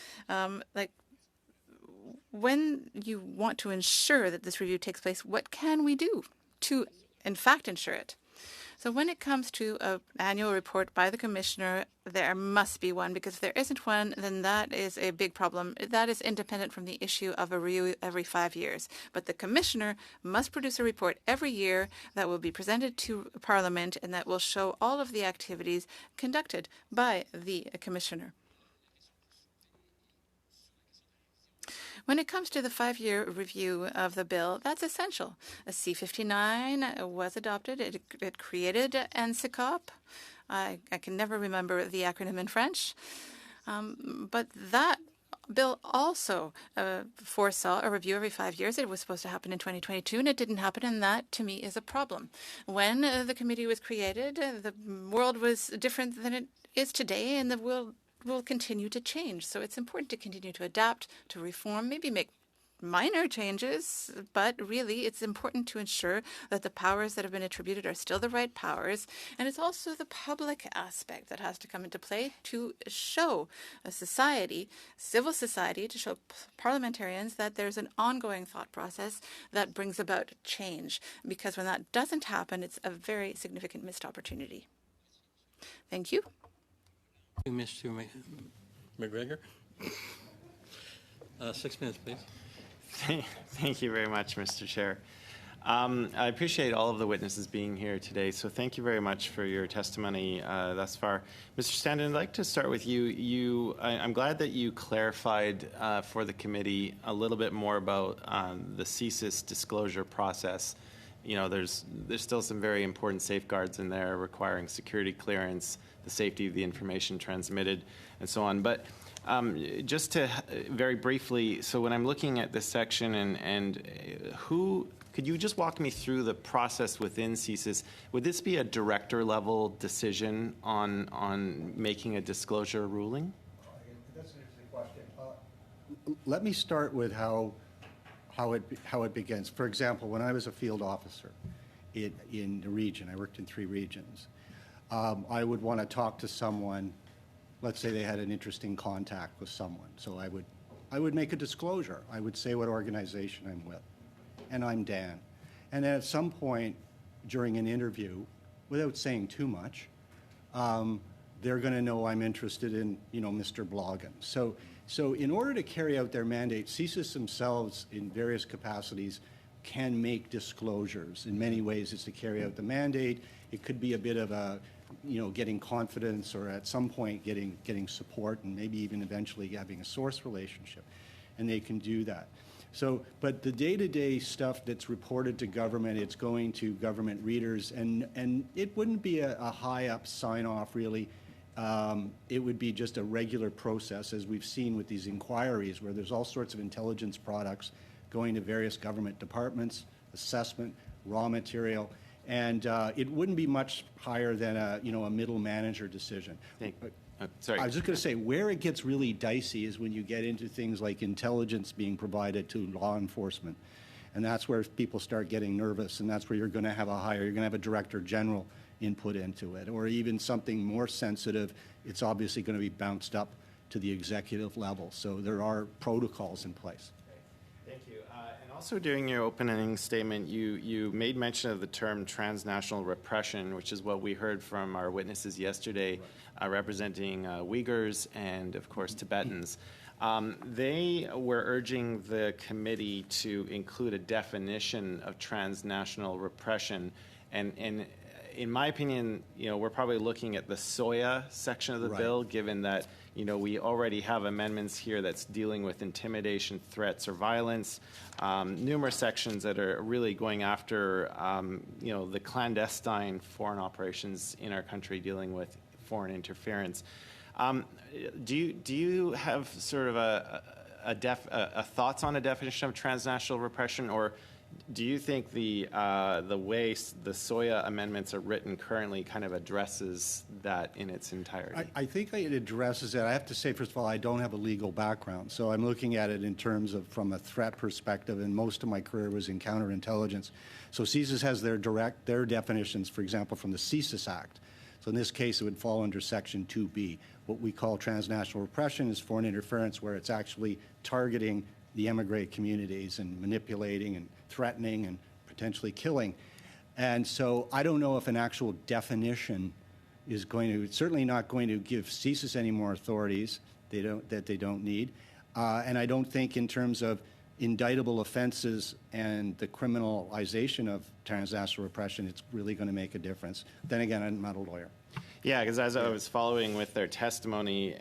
like when you want to ensure that this review takes place, what can we do to, in fact, ensure it? So when it comes to an annual report by the Commissioner, there must be one, because if there isn't one, then that is a big problem. That is independent from the issue of a review every 5 years. But the Commissioner must produce a report every year that will be presented to Parliament and that will show all of the activities conducted by the Commissioner. When it comes to the 5-year review of the bill, that's essential. A C-59 was adopted. It created SECU. I can never remember the acronym in French. But that bill also foresaw a review every 5 years. It was supposed to happen in 2022, and it didn't happen, and that, to me, is a problem. When the committee was created, the world was different than it is today, and the world will continue to change. So it's important to continue to adapt, to reform, maybe make minor changes, but really it's important to ensure that the powers that have been attributed are still the right powers. And it's also the public aspect that has to come into play to show a society, civil society, to show parliamentarians that there's an ongoing thought process that brings about change. Because when that doesn't happen, it's a very significant missed opportunity. Thank you. Mr. McGregor. 6 minutes, please. Thank you very much, Mr. Chair. I appreciate all of the witnesses being here today, so thank you very much for your testimony thus far. Mr. Standen, I'd like to start with you. I'm glad that you clarified for the committee a little bit more about the CSIS disclosure process. You know, there's still some very important safeguards in there requiring security clearance, the safety of the information transmitted, and so on. But just to very briefly, so when I'm looking at this section and who, could you just walk me through the process within CSIS? Would this be a director level decision on making a disclosure ruling? That's an interesting question. Let me start with how it begins. For example, when I was a field officer in the region, I worked in 3 regions. I would want to talk to someone. Let's say they had an interesting contact with someone. So I would make a disclosure. I would say what organization I'm with. And I'm Dan. And then at some point during an interview, without saying too much, they're going to know I'm interested in, Mr. Bloggen. So in order to carry out their mandate, CSIS themselves in various capacities can make disclosures. In many ways, it's to carry out the mandate. It could be a bit of a, getting confidence, or at some point getting support, and maybe even eventually having a source relationship. And they can do that. So, but the day-to-day stuff that's reported to government, it's going to government readers, and it wouldn't be a high-up sign-off, really. It would be just a regular process, as we've seen with these inquiries, where there's all sorts of intelligence products going to various government departments, assessment, raw material, And it wouldn't be much higher than a middle manager decision. Sorry. I was just going to say, where it gets really dicey is when you get into things like intelligence being provided to law enforcement. And that's where people start getting nervous, and that's where you're going to have a director general input into it. Or even something more sensitive, it's obviously going to be bounced up to the executive level. So there are protocols in place. Thank you. And also during your opening statement, you made mention of the term transnational repression, which is what we heard from our witnesses yesterday, representing Uyghurs and, of course, Tibetans. They were urging the committee to include a definition of transnational repression, and in my opinion, we're probably looking at the SOIA section of the bill, given that we already have amendments here that's dealing with intimidation, threats, or violence. Numerous sections that are really going after the clandestine foreign operations in our country, dealing with foreign interference. Do you have sort of a thoughts on a definition of transnational repression, or do you think the way the SOIA amendments are written currently kind of addresses that in its entirety? I think it addresses it. I have to say, first of all, I don't have a legal background, so I'm looking at it in terms of from a threat perspective, and most of my career was in counterintelligence. So CSIS has their definitions, for example, from the CSIS Act. So in this case, it would fall under Section 2B. What we call transnational repression is foreign interference, where it's actually targeting the emigre communities and manipulating and threatening and potentially killing. And so I don't know if an actual definition is it's certainly not going to give CSIS any more authorities that they don't need. And I don't think in terms of indictable offenses and the criminalization of transnational repression, it's really going to make a difference. Then again, I'm not a lawyer. Yeah, because as I was following with their testimony,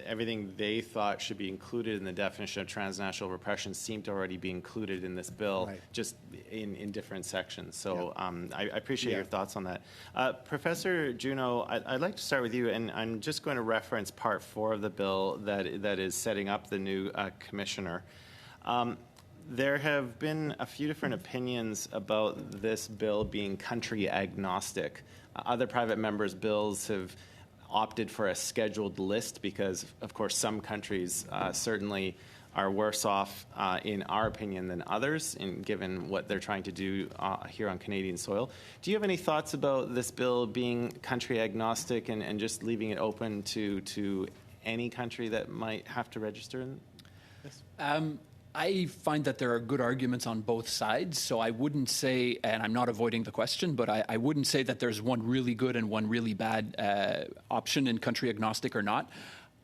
everything they thought should be included in the definition of transnational repression seemed to already be included in this bill, just in different sections. So I appreciate your thoughts on that. Professor Juneau, I'd like to start with you, and I'm just going to reference Part 4 of the bill that is setting up the new commissioner. There have been a few different opinions about this bill being country agnostic. Other private members' bills have opted for a scheduled list because, of course, some countries certainly are worse off, in our opinion, than others, given what they're trying to do here on Canadian soil. Do you have any thoughts about this bill being country agnostic and just leaving it open to any country that might have to register in this? I find that there are good arguments on both sides, so I wouldn't say, and I'm not avoiding the question, but I wouldn't say that there's one really good and one really bad option in country agnostic or not.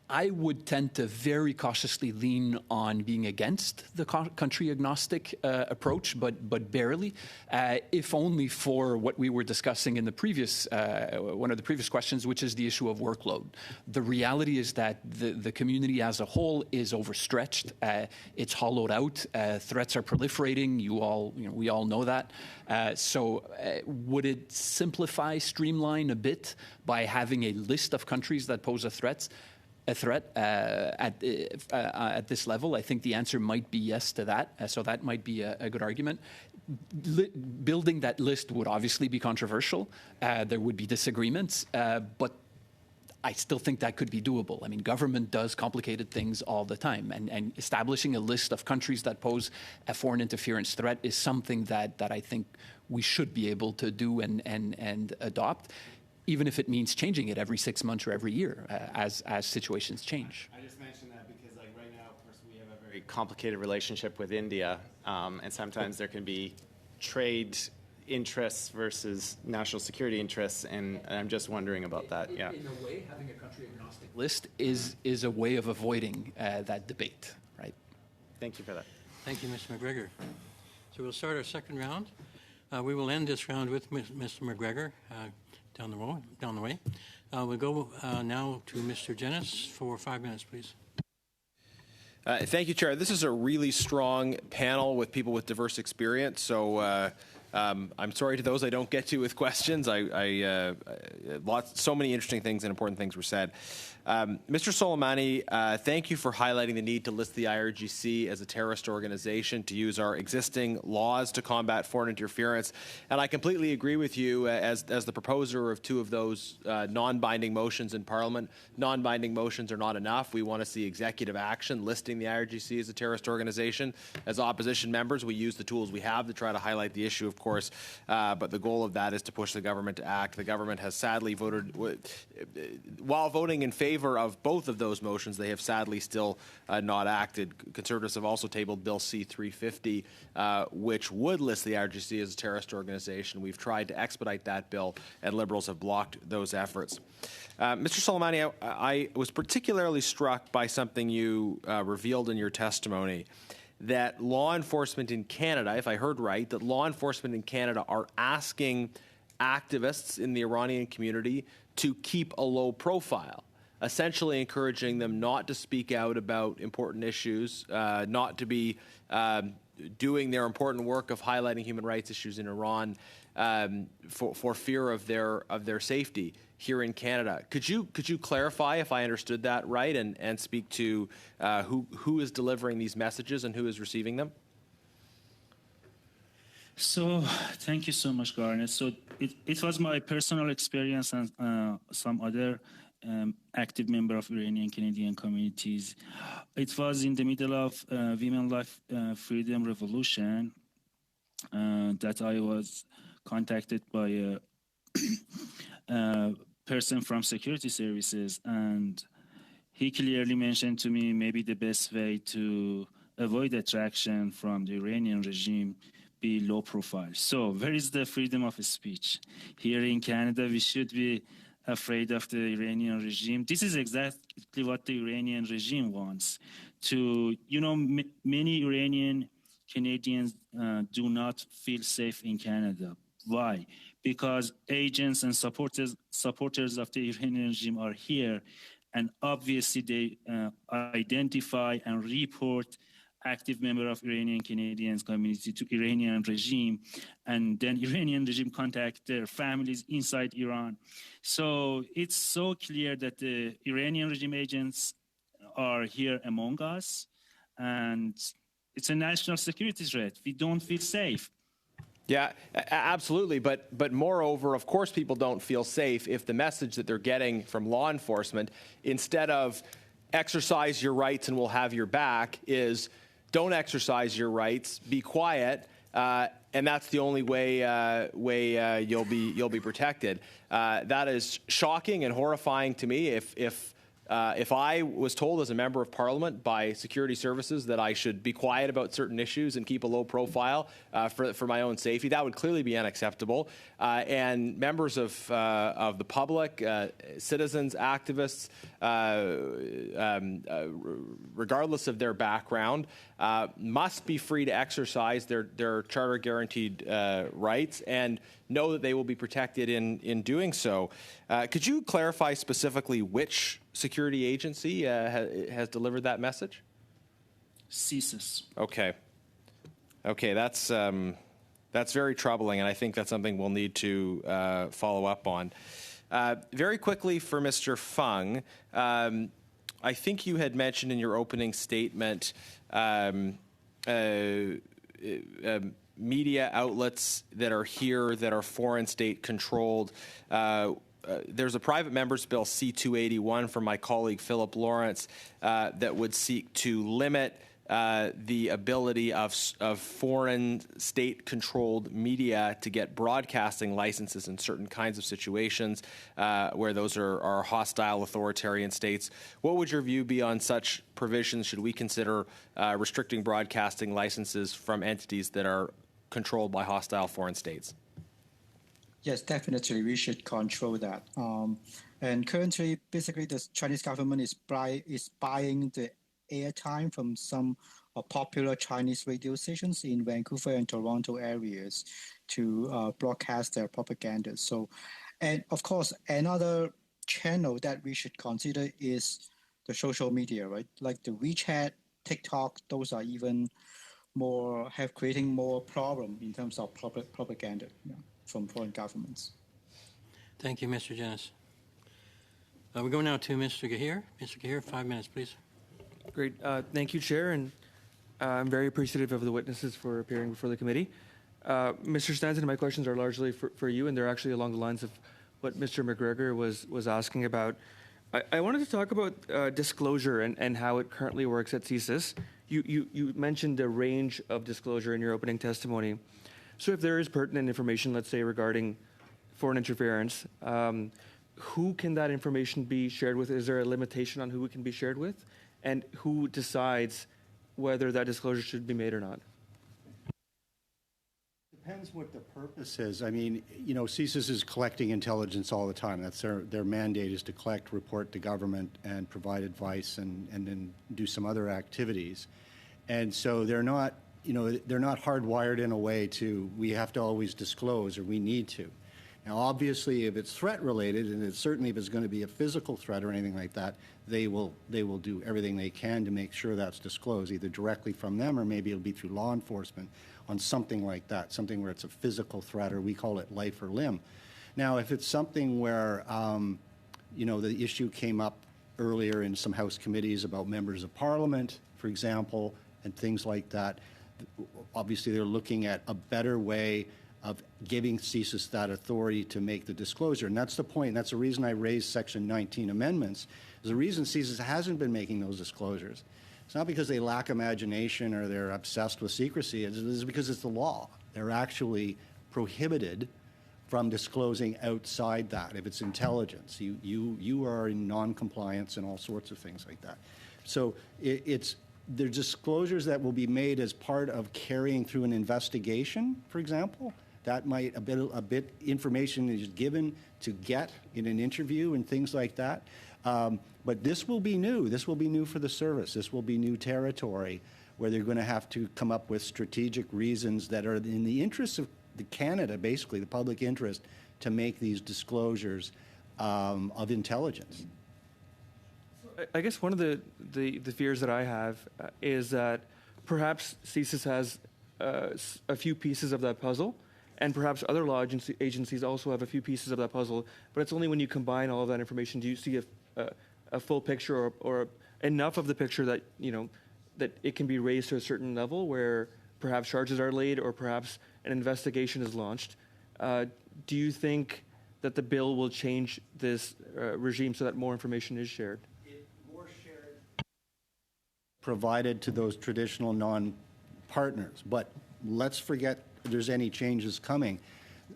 I would tend to very cautiously lean on being against the country agnostic approach, but barely, if only for what we were discussing in the previous one of the previous questions, which is the issue of workload. The reality is that the community as a whole is overstretched. It's hollowed out. Threats are proliferating. We all know that. So would it simplify, streamline a bit by having a list of countries that pose a threat at this level? I think the answer might be yes to that. So that might be a good argument. Building that list would obviously be controversial. There would be disagreements, but I still think that could be doable. I mean, government does complicated things all the time, and establishing a list of countries that pose a foreign interference threat is something that I think we should be able to do and adopt, even if it means changing it every 6 months or every year as situations change. I just mentioned that because, like, right now, of course, we have a very complicated relationship with India, and sometimes there can be trade interests versus national security interests, and I'm just wondering about that. Yeah. In a way, having a country agnostic list is a way of avoiding that debate, right? Thank you for that. Thank you, Mr. McGregor. So we'll start our second round. We will end this round with Mr. McGregor. Down the way. We'll go now to Mr. Jennis for 5 minutes, please. Thank you, Chair. This is a really strong panel with people with diverse experience, so I'm sorry to those I don't get to with questions. So many interesting things and important things were said. Mr. Soleimani, thank you for highlighting the need to list the IRGC as a terrorist organization, to use our existing laws to combat foreign interference. And I completely agree with you as the proposer of two of those non-binding motions in Parliament. Non-binding motions are not enough. We want to see executive action listing the IRGC as a terrorist organization. As opposition members, we use the tools we have to try to highlight the issue, of course, but the goal of that is to push the government to act. The government has sadly voted, while voting in favor of both of those motions, they have sadly still not acted. Conservatives have also tabled Bill C-350, which would list the IRGC as a terrorist organization. We've tried to expedite that bill, and Liberals have blocked those efforts. Mr. Soleimani, I was particularly struck by something you revealed in your testimony, that law enforcement in Canada, if I heard right, that law enforcement in Canada are asking activists in the Iranian community to keep a low profile, essentially encouraging them not to speak out about important issues, not to be doing their important work of highlighting human rights issues in Iran for fear of their safety here in Canada. Could you clarify if I understood that right, and speak to who is delivering these messages and who is receiving them? So thank you so much, Garnet. So it was my personal experience and some other active member of Iranian Canadian communities. It was in the middle of Women Life Freedom Revolution that I was contacted by a person from security services, and he clearly mentioned to me maybe the best way to avoid attraction from the Iranian regime be low profile. So where is the freedom of speech? Here in Canada, we should be afraid of the Iranian regime. This is exactly what the Iranian regime wants. Many Iranian Canadians do not feel safe in Canada. Why? Because agents and supporters of the Iranian regime are here, and obviously they identify and report active member of Iranian Canadians community to Iranian regime, and then Iranian regime contact their families inside Iran. So it's so clear that the Iranian regime agents are here among us, and it's a national security threat. We don't feel safe. Yeah, absolutely. But moreover, of course, people don't feel safe if the message that they're getting from law enforcement, instead of exercise your rights and we'll have your back, is don't exercise your rights, be quiet, and that's the only way you'll be protected. That is shocking and horrifying to me. If I was told as a member of Parliament by security services that I should be quiet about certain issues and keep a low profile for my own safety, that would clearly be unacceptable. And members of the public, citizens, activists, regardless of their background, must be free to exercise their charter-guaranteed rights and know that they will be protected in doing so. Could you clarify specifically which security agency has delivered that message? CSIS. Okay, that's very troubling, and I think that's something we'll need to follow up on. Very quickly for Mr. Fung, I think you had mentioned in your opening statement media outlets that are here that are foreign state controlled. There's a private member's bill C-281 from my colleague Philip Lawrence that would seek to limit the ability of foreign state-controlled media to get broadcasting licenses in certain kinds of situations where those are hostile authoritarian states. What would your view be on such provisions? Should we consider restricting broadcasting licenses from entities that are controlled by hostile foreign states? Yes, definitely, we should control that. And currently, basically, the Chinese government is buying the airtime from some popular Chinese radio stations in Vancouver and Toronto areas to broadcast their propaganda. So, and of course, another channel that we should consider is the social media, right? Like the WeChat, TikTok, those are even creating more problem in terms of propaganda from foreign governments. Thank you, Mr. Janice. We go now to Mr. Gahir. Mr. Gahir, 5 minutes, please. Great. Thank you, Chair, and I'm very appreciative of the witnesses for appearing before the committee. Mr. Stanton, my questions are largely for you, and they're actually along the lines of what Mr. McGregor was asking about. I wanted to talk about disclosure and how it currently works at CSIS. You mentioned a range of disclosure in your opening testimony. So if there is pertinent information, let's say regarding foreign interference, who can that information be shared with? Is there a limitation on who it can be shared with? And who decides whether that disclosure should be made or not? Depends what the purpose is. I mean, CSIS is collecting intelligence all the time. That's their mandate, is to collect, report to government, and provide advice, and then do some other activities. And so they're not hardwired in a way to, we have to always disclose, or we need to. Now, obviously, if it's threat related, and certainly if it's going to be a physical threat or anything like that, they will do everything they can to make sure that's disclosed, either directly from them, or maybe it'll be through law enforcement on something like that, something where it's a physical threat, or we call it life or limb. Now, if it's something where, the issue came up earlier in some House committees about members of Parliament, for example, and things like that, obviously they're looking at a better way of giving CSIS that authority to make the disclosure. And that's the point. That's the reason I raised Section 19 amendments. The reason CSIS hasn't been making those disclosures, it's not because they lack imagination or they're obsessed with secrecy. It's because it's the law. They're actually prohibited from disclosing outside that. If it's intelligence, you are in non-compliance and all sorts of things like that. So they're disclosures that will be made as part of carrying through an investigation, for example. That might a bit information is given to get in an interview and things like that. But this will be new. This will be new for the service. This will be new territory where they're going to have to come up with strategic reasons that are in the interests of Canada, basically the public interest, to make these disclosures of intelligence. I guess one of the fears that I have is that perhaps CSIS has a few pieces of that puzzle, and perhaps other law agencies also have a few pieces of that puzzle, but it's only when you combine all of that information do you see a full picture or enough of the picture that, that it can be raised to a certain level where perhaps charges are laid or perhaps an investigation is launched. Do you think that the bill will change this regime so that more information is shared? Provided to those traditional non-partners. But let's forget there's any changes coming.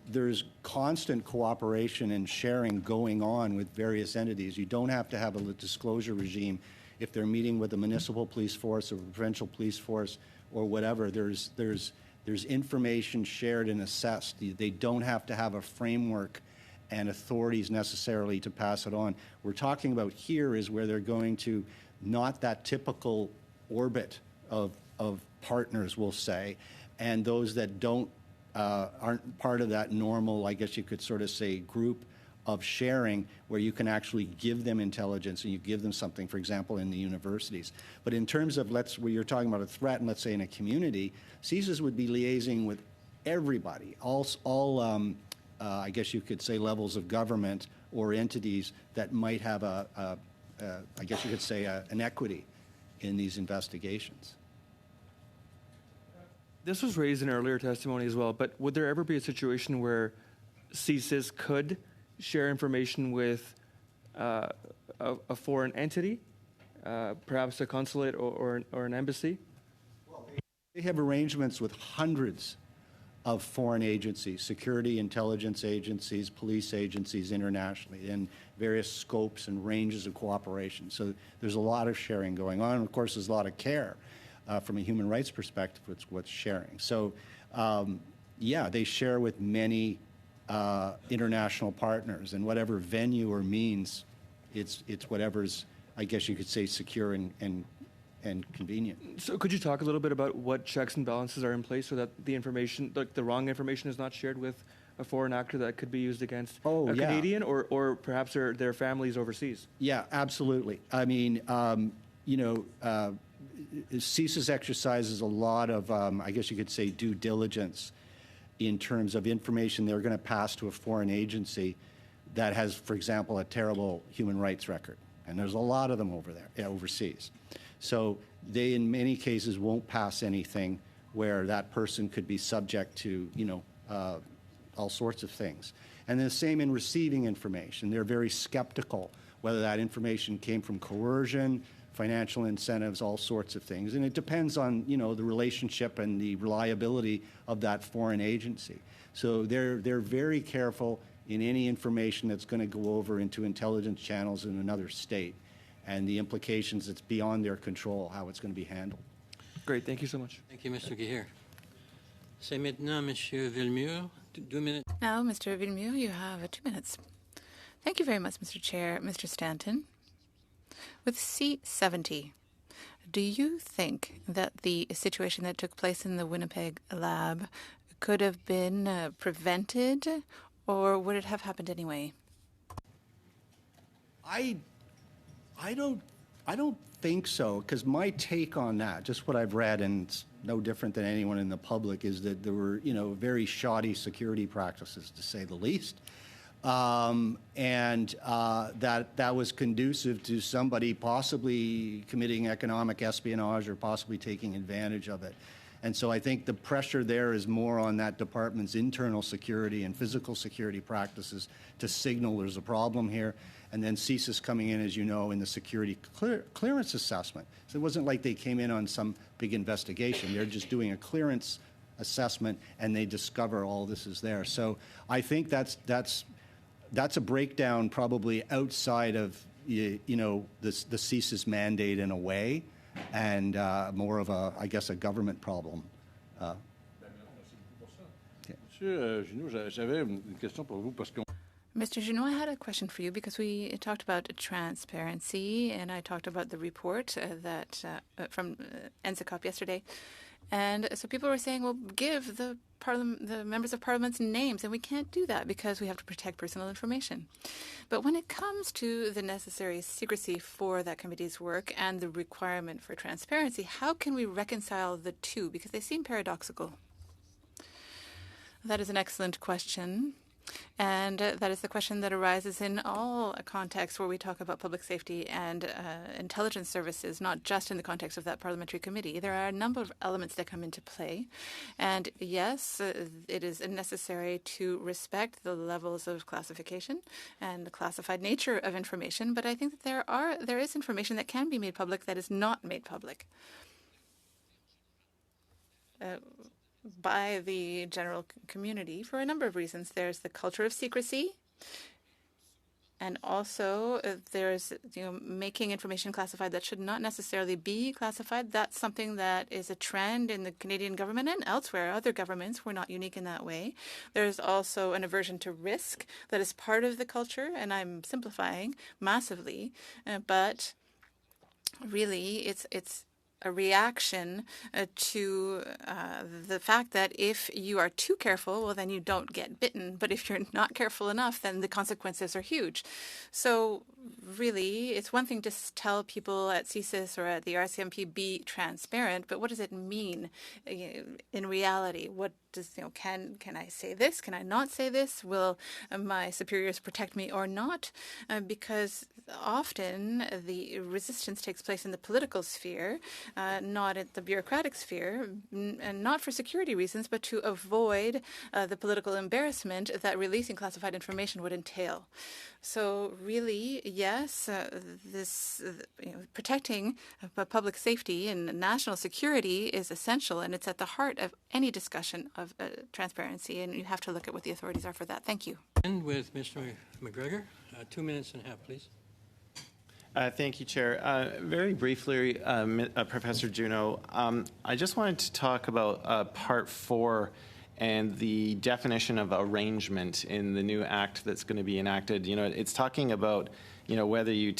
There's constant cooperation and sharing going on with various entities. You don't have to have a disclosure regime if they're meeting with a municipal police force or a provincial police force or whatever. There's information shared and assessed. They don't have to have a framework and authorities necessarily to pass it on. We're talking about here is where they're going to not that typical orbit of partners, we'll say, and those that aren't part of that normal, I guess you could sort of say, group of sharing where you can actually give them intelligence and you give them something, for example, in the universities. But in terms of where you're talking about a threat, and let's say in a community, CSIS would be liaising with everybody, all I guess you could say, levels of government or entities that might have I guess you could say, an equity in these investigations. This was raised in earlier testimony as well, but would there ever be a situation where CSIS could share information with a foreign entity, perhaps a consulate or an embassy? Well, they have arrangements with hundreds of foreign agencies, security, intelligence agencies, police agencies internationally, in various scopes and ranges of cooperation. So there's a lot of sharing going on. And of course, there's a lot of care from a human rights perspective with what's sharing. So, yeah, they share with many international partners, and whatever venue or means, it's whatever's, I guess you could say, secure and convenient. So could you talk a little bit about what checks and balances are in place so that the information, like the wrong information, is not shared with a foreign actor that could be used against a Canadian or perhaps their families overseas? Yeah, absolutely. I mean, CSIS exercises a lot of, I guess you could say, due diligence in terms of information they're going to pass to a foreign agency that has, for example, a terrible human rights record. And there's a lot of them over there, overseas. So they, in many cases, won't pass anything where that person could be subject to, all sorts of things. And the same in receiving information. They're very skeptical whether that information came from coercion, financial incentives, all sorts of things. And it depends on, the relationship and the reliability of that foreign agency. So they're very careful in any information that's going to go over into intelligence channels in another state and the implications that's beyond their control, how it's going to be handled. Great. Thank you so much. Thank you, Mr. Guihir. C'est maintenant Monsieur Villemur, 2 minutes. Now, Mr. Villemur, you have 2 minutes. Thank you very much, Mr. Chair. Mr. Stanton, with C-70, do you think that the situation that took place in the Winnipeg lab could have been prevented, or would it have happened anyway? I don't think so, because my take on that, just what I've read, and it's no different than anyone in the public, is that there were, very shoddy security practices, to say the least. And that was conducive to somebody possibly committing economic espionage or possibly taking advantage of it. And so I think the pressure there is more on that department's internal security and physical security practices to signal there's a problem here. And then CSIS coming in, as you know, in the security clearance assessment. So it wasn't like they came in on some big investigation. They're just doing a clearance assessment, and they discover all this is there. So I think that's a breakdown probably outside of the CSIS mandate in a way, and more of I guess, a government problem. Monsieur Junot, j'avais une question pour vous parce que. Mr. Junot, I had a question for you because we talked about transparency, and I talked about the report from NSECOP yesterday. And so people were saying, well, give the members of parliament's names, and we can't do that because we have to protect personal information. But when it comes to the necessary secrecy for that committee's work and the requirement for transparency, how can we reconcile the two? Because they seem paradoxical. That is an excellent question. And that is the question that arises in all contexts where we talk about public safety and intelligence services, not just in the context of that parliamentary committee. There are a number of elements that come into play. And yes, it is necessary to respect the levels of classification and the classified nature of information. But I think that there is information that can be made public that is not made public by the general community for a number of reasons. There's the culture of secrecy, and also there's making information classified that should not necessarily be classified. That's something that is a trend in the Canadian government and elsewhere. Other governments were not unique in that way. There's also an aversion to risk that is part of the culture, and I'm simplifying massively, but really it's a reaction to the fact that if you are too careful, well, then you don't get bitten. But if you're not careful enough, then the consequences are huge. So really, it's one thing to tell people at CSIS or at the RCMP, be transparent, but what does it mean in reality? What does, can I say this? Can I not say this? Will my superiors protect me or not? Because often the resistance takes place in the political sphere, not at the bureaucratic sphere, and not for security reasons, but to avoid the political embarrassment that releasing classified information would entail. So really, yes, protecting public safety and national security is essential, and it's at the heart of any discussion of transparency, and you have to look at what the authorities are for that. Thank you. And with Mr. McGregor, 2 minutes and a half, please. Thank you, Chair. Very briefly, Professor Junot, I just wanted to talk about Part 4 and the definition of arrangement in the new act that's going to be enacted. You know, it's talking about, you know, whether you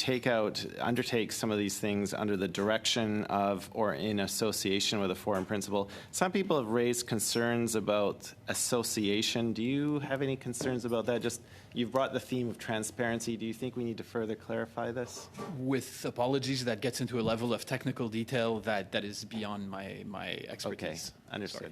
undertake some of these things under the direction of or in association with a foreign principal. Some people have raised concerns about association. Do you have any concerns about that? Just, you've brought the theme of transparency. Do you think we need to further clarify this? With apologies, that gets into a level of technical detail that is beyond my expertise. Okay, understood.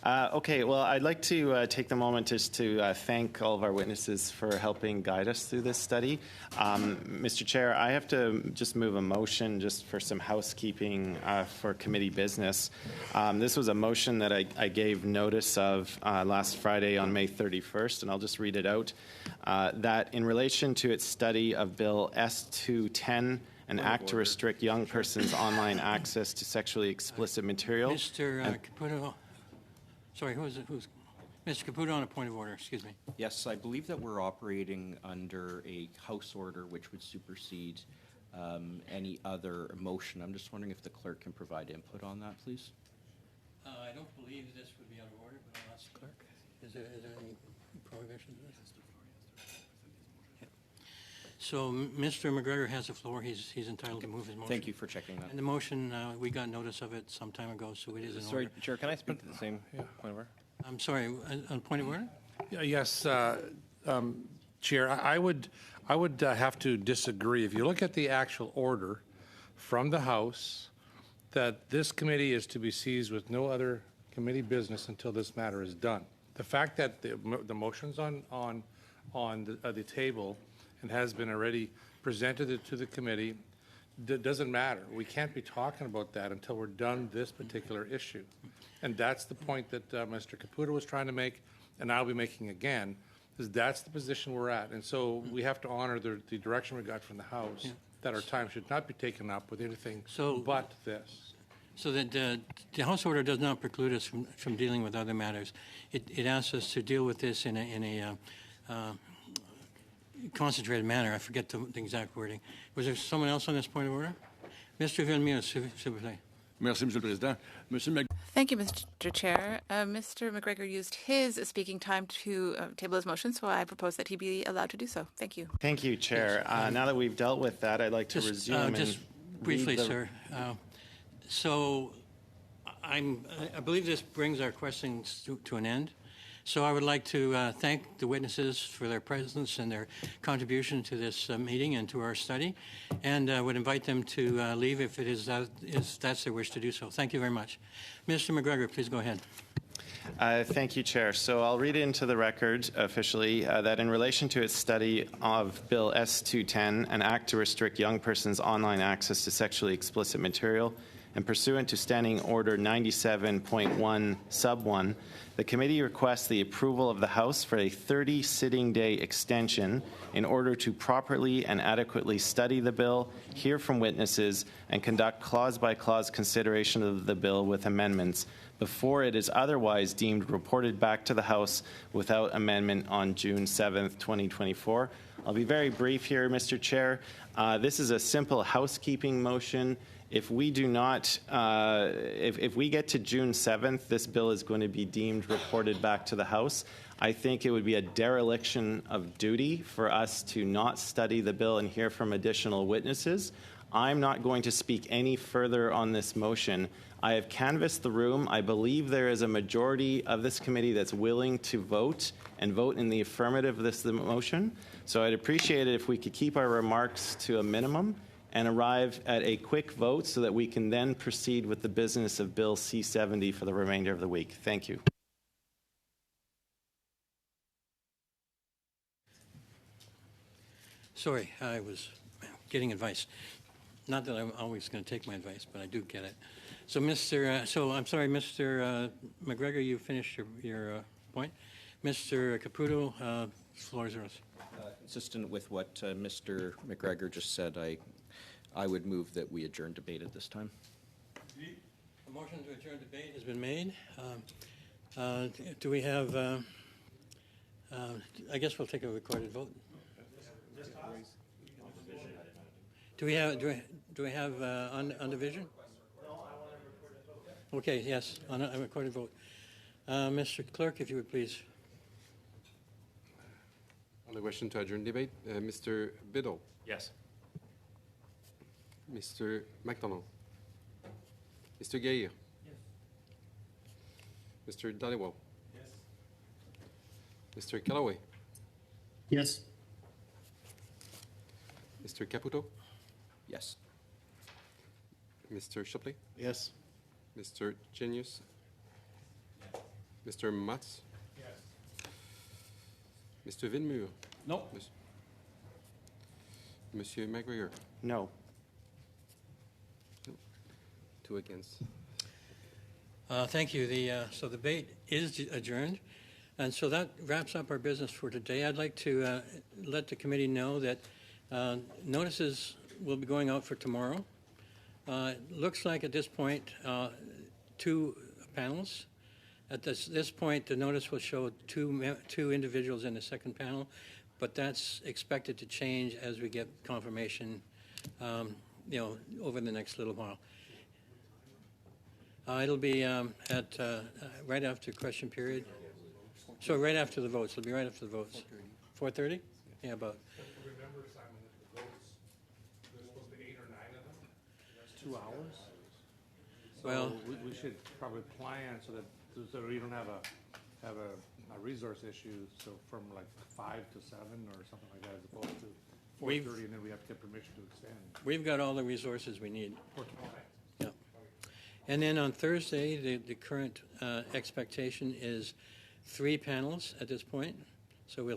Okay, well, I'd like to take the moment just to thank all of our witnesses for helping guide us through this study. Mr. Chair, I have to just move a motion just for some housekeeping for committee business. This was a motion that I gave notice of last Friday on May 31st, and I'll just read it out. That in relation to its study of Bill S210, an act to restrict young persons' online access to sexually explicit material. Mr. Caputo. Sorry, who's Mr. Caputo on a point of order? Excuse me. Yes, I believe that we're operating under a House order which would supersede any other motion. I'm just wondering if the clerk can provide input on that, please. I don't believe this would be out of order, but I'll ask the clerk. Is there any prohibition to this? Yeah. So Mr. McGregor has the floor. He's entitled to move his motion. Thank you for checking that. And the motion, we got notice of it some time ago, so it is in Sorry, order. Chair, can I speak to the same point of order? I'm sorry, on point of order? Yes, Chair, I would have to disagree. If you look at the actual order from the House, that this committee is to be seized with no other committee business until this matter is done. The fact that the motion's on the table and has been already presented to the committee doesn't matter. We can't be talking about that until we're done this particular issue. And that's the point that Mr. Caputo was trying to make, and I'll be making again, is that's the position we're at. And so we have to honor the direction we got from the House, that our time should not be taken up with anything but this. So that the House order does not preclude us from dealing with other matters. It asks us to deal with this in a concentrated manner. I forget the exact wording. Was there someone else on this point of order? Mr. Villemure, s'il vous plaît. Merci, Monsieur le Président. Monsieur Thank you, Mr. Chair. Mr. McGregor used his speaking time to table his motion, so I propose that he be allowed to do so. Thank you. Thank you, Chair. Now that we've dealt with that, I'd like to resume. Just briefly, sir. So I believe this brings our questions to an end. So I would like to thank the witnesses for their presence and their contribution to this meeting and to our study, and would invite them to leave if that's their wish to do so. Thank you very much. Mr. McGregor, please go ahead. Thank you, Chair. So I'll read into the record officially that in relation to its study of Bill S210, an act to restrict young persons' online access to sexually explicit material, and pursuant to Standing Order 97.1 Sub 1, the committee requests the approval of the House for a 30 sitting day extension in order to properly and adequately study the bill, hear from witnesses, and conduct clause-by-clause consideration of the bill with amendments before it is otherwise deemed reported back to the House without amendment on June 7th, 2024. I'll be very brief here, Mr. Chair. This is a simple housekeeping motion. If we do not, if we get to June 7th, this bill is going to be deemed reported back to the House. I think it would be a dereliction of duty for us to not study the bill and hear from additional witnesses. I'm not going to speak any further on this motion. I have canvassed the room. I believe there is a majority of this committee that's willing to vote and vote in the affirmative of this motion. So I'd appreciate it if we could keep our remarks to a minimum and arrive at a quick vote so that we can then proceed with the business of Bill C-70 for the remainder of the week. Thank you. Sorry, I was getting advice. Not that I'm always going to take my advice, but I do get it. So, I'm sorry, Mr. McGregor, you finished your point. Mr. Caputo, the floor is yours. Consistent with what Mr. McGregor just said, I would move that we adjourn debate at this time. A motion to adjourn debate has been made. Do we have, I guess we'll take a recorded vote. Do we have on division? No, I want a recorded vote. Okay, yes, on a recorded vote. Mr. Clerk, if you would please. On the question to adjourn debate, Mr. Biddle, Yes. Mr. MacDonald, Mr. Gaye, Mr. Dhaliwal, Mr. Callaway, Yes. Mr. Caputo, Yes. Mr. Shipley, Yes. Mr. Genius, Mr. Matz, Mr. Villemur, No. Monsieur McGregor, No. 2 against. Thank you. So the debate is adjourned. And so that wraps up our business for today. I'd like to let the committee know that notices will be going out for tomorrow. Looks like at this point, 2 panels. At this point, the notice will show two individuals in the second panel, but that's expected to change as we get confirmation, over the next little while. It'll be right after question period. So right after the votes. It'll be right after the votes. 4:30? Yeah, about. Remember, Simon, that the votes, there's supposed to be 8 or 9 of them. That's 2 hours. So Well, we should probably plan so we don't have a resource issue. So from like 5 to 7 or something like that, as opposed to 4:30, and then we have to get permission to extend. We've got all the resources we need. For tomorrow. Yeah. And then on Thursday, the current expectation is 3 panels at this point. So we'll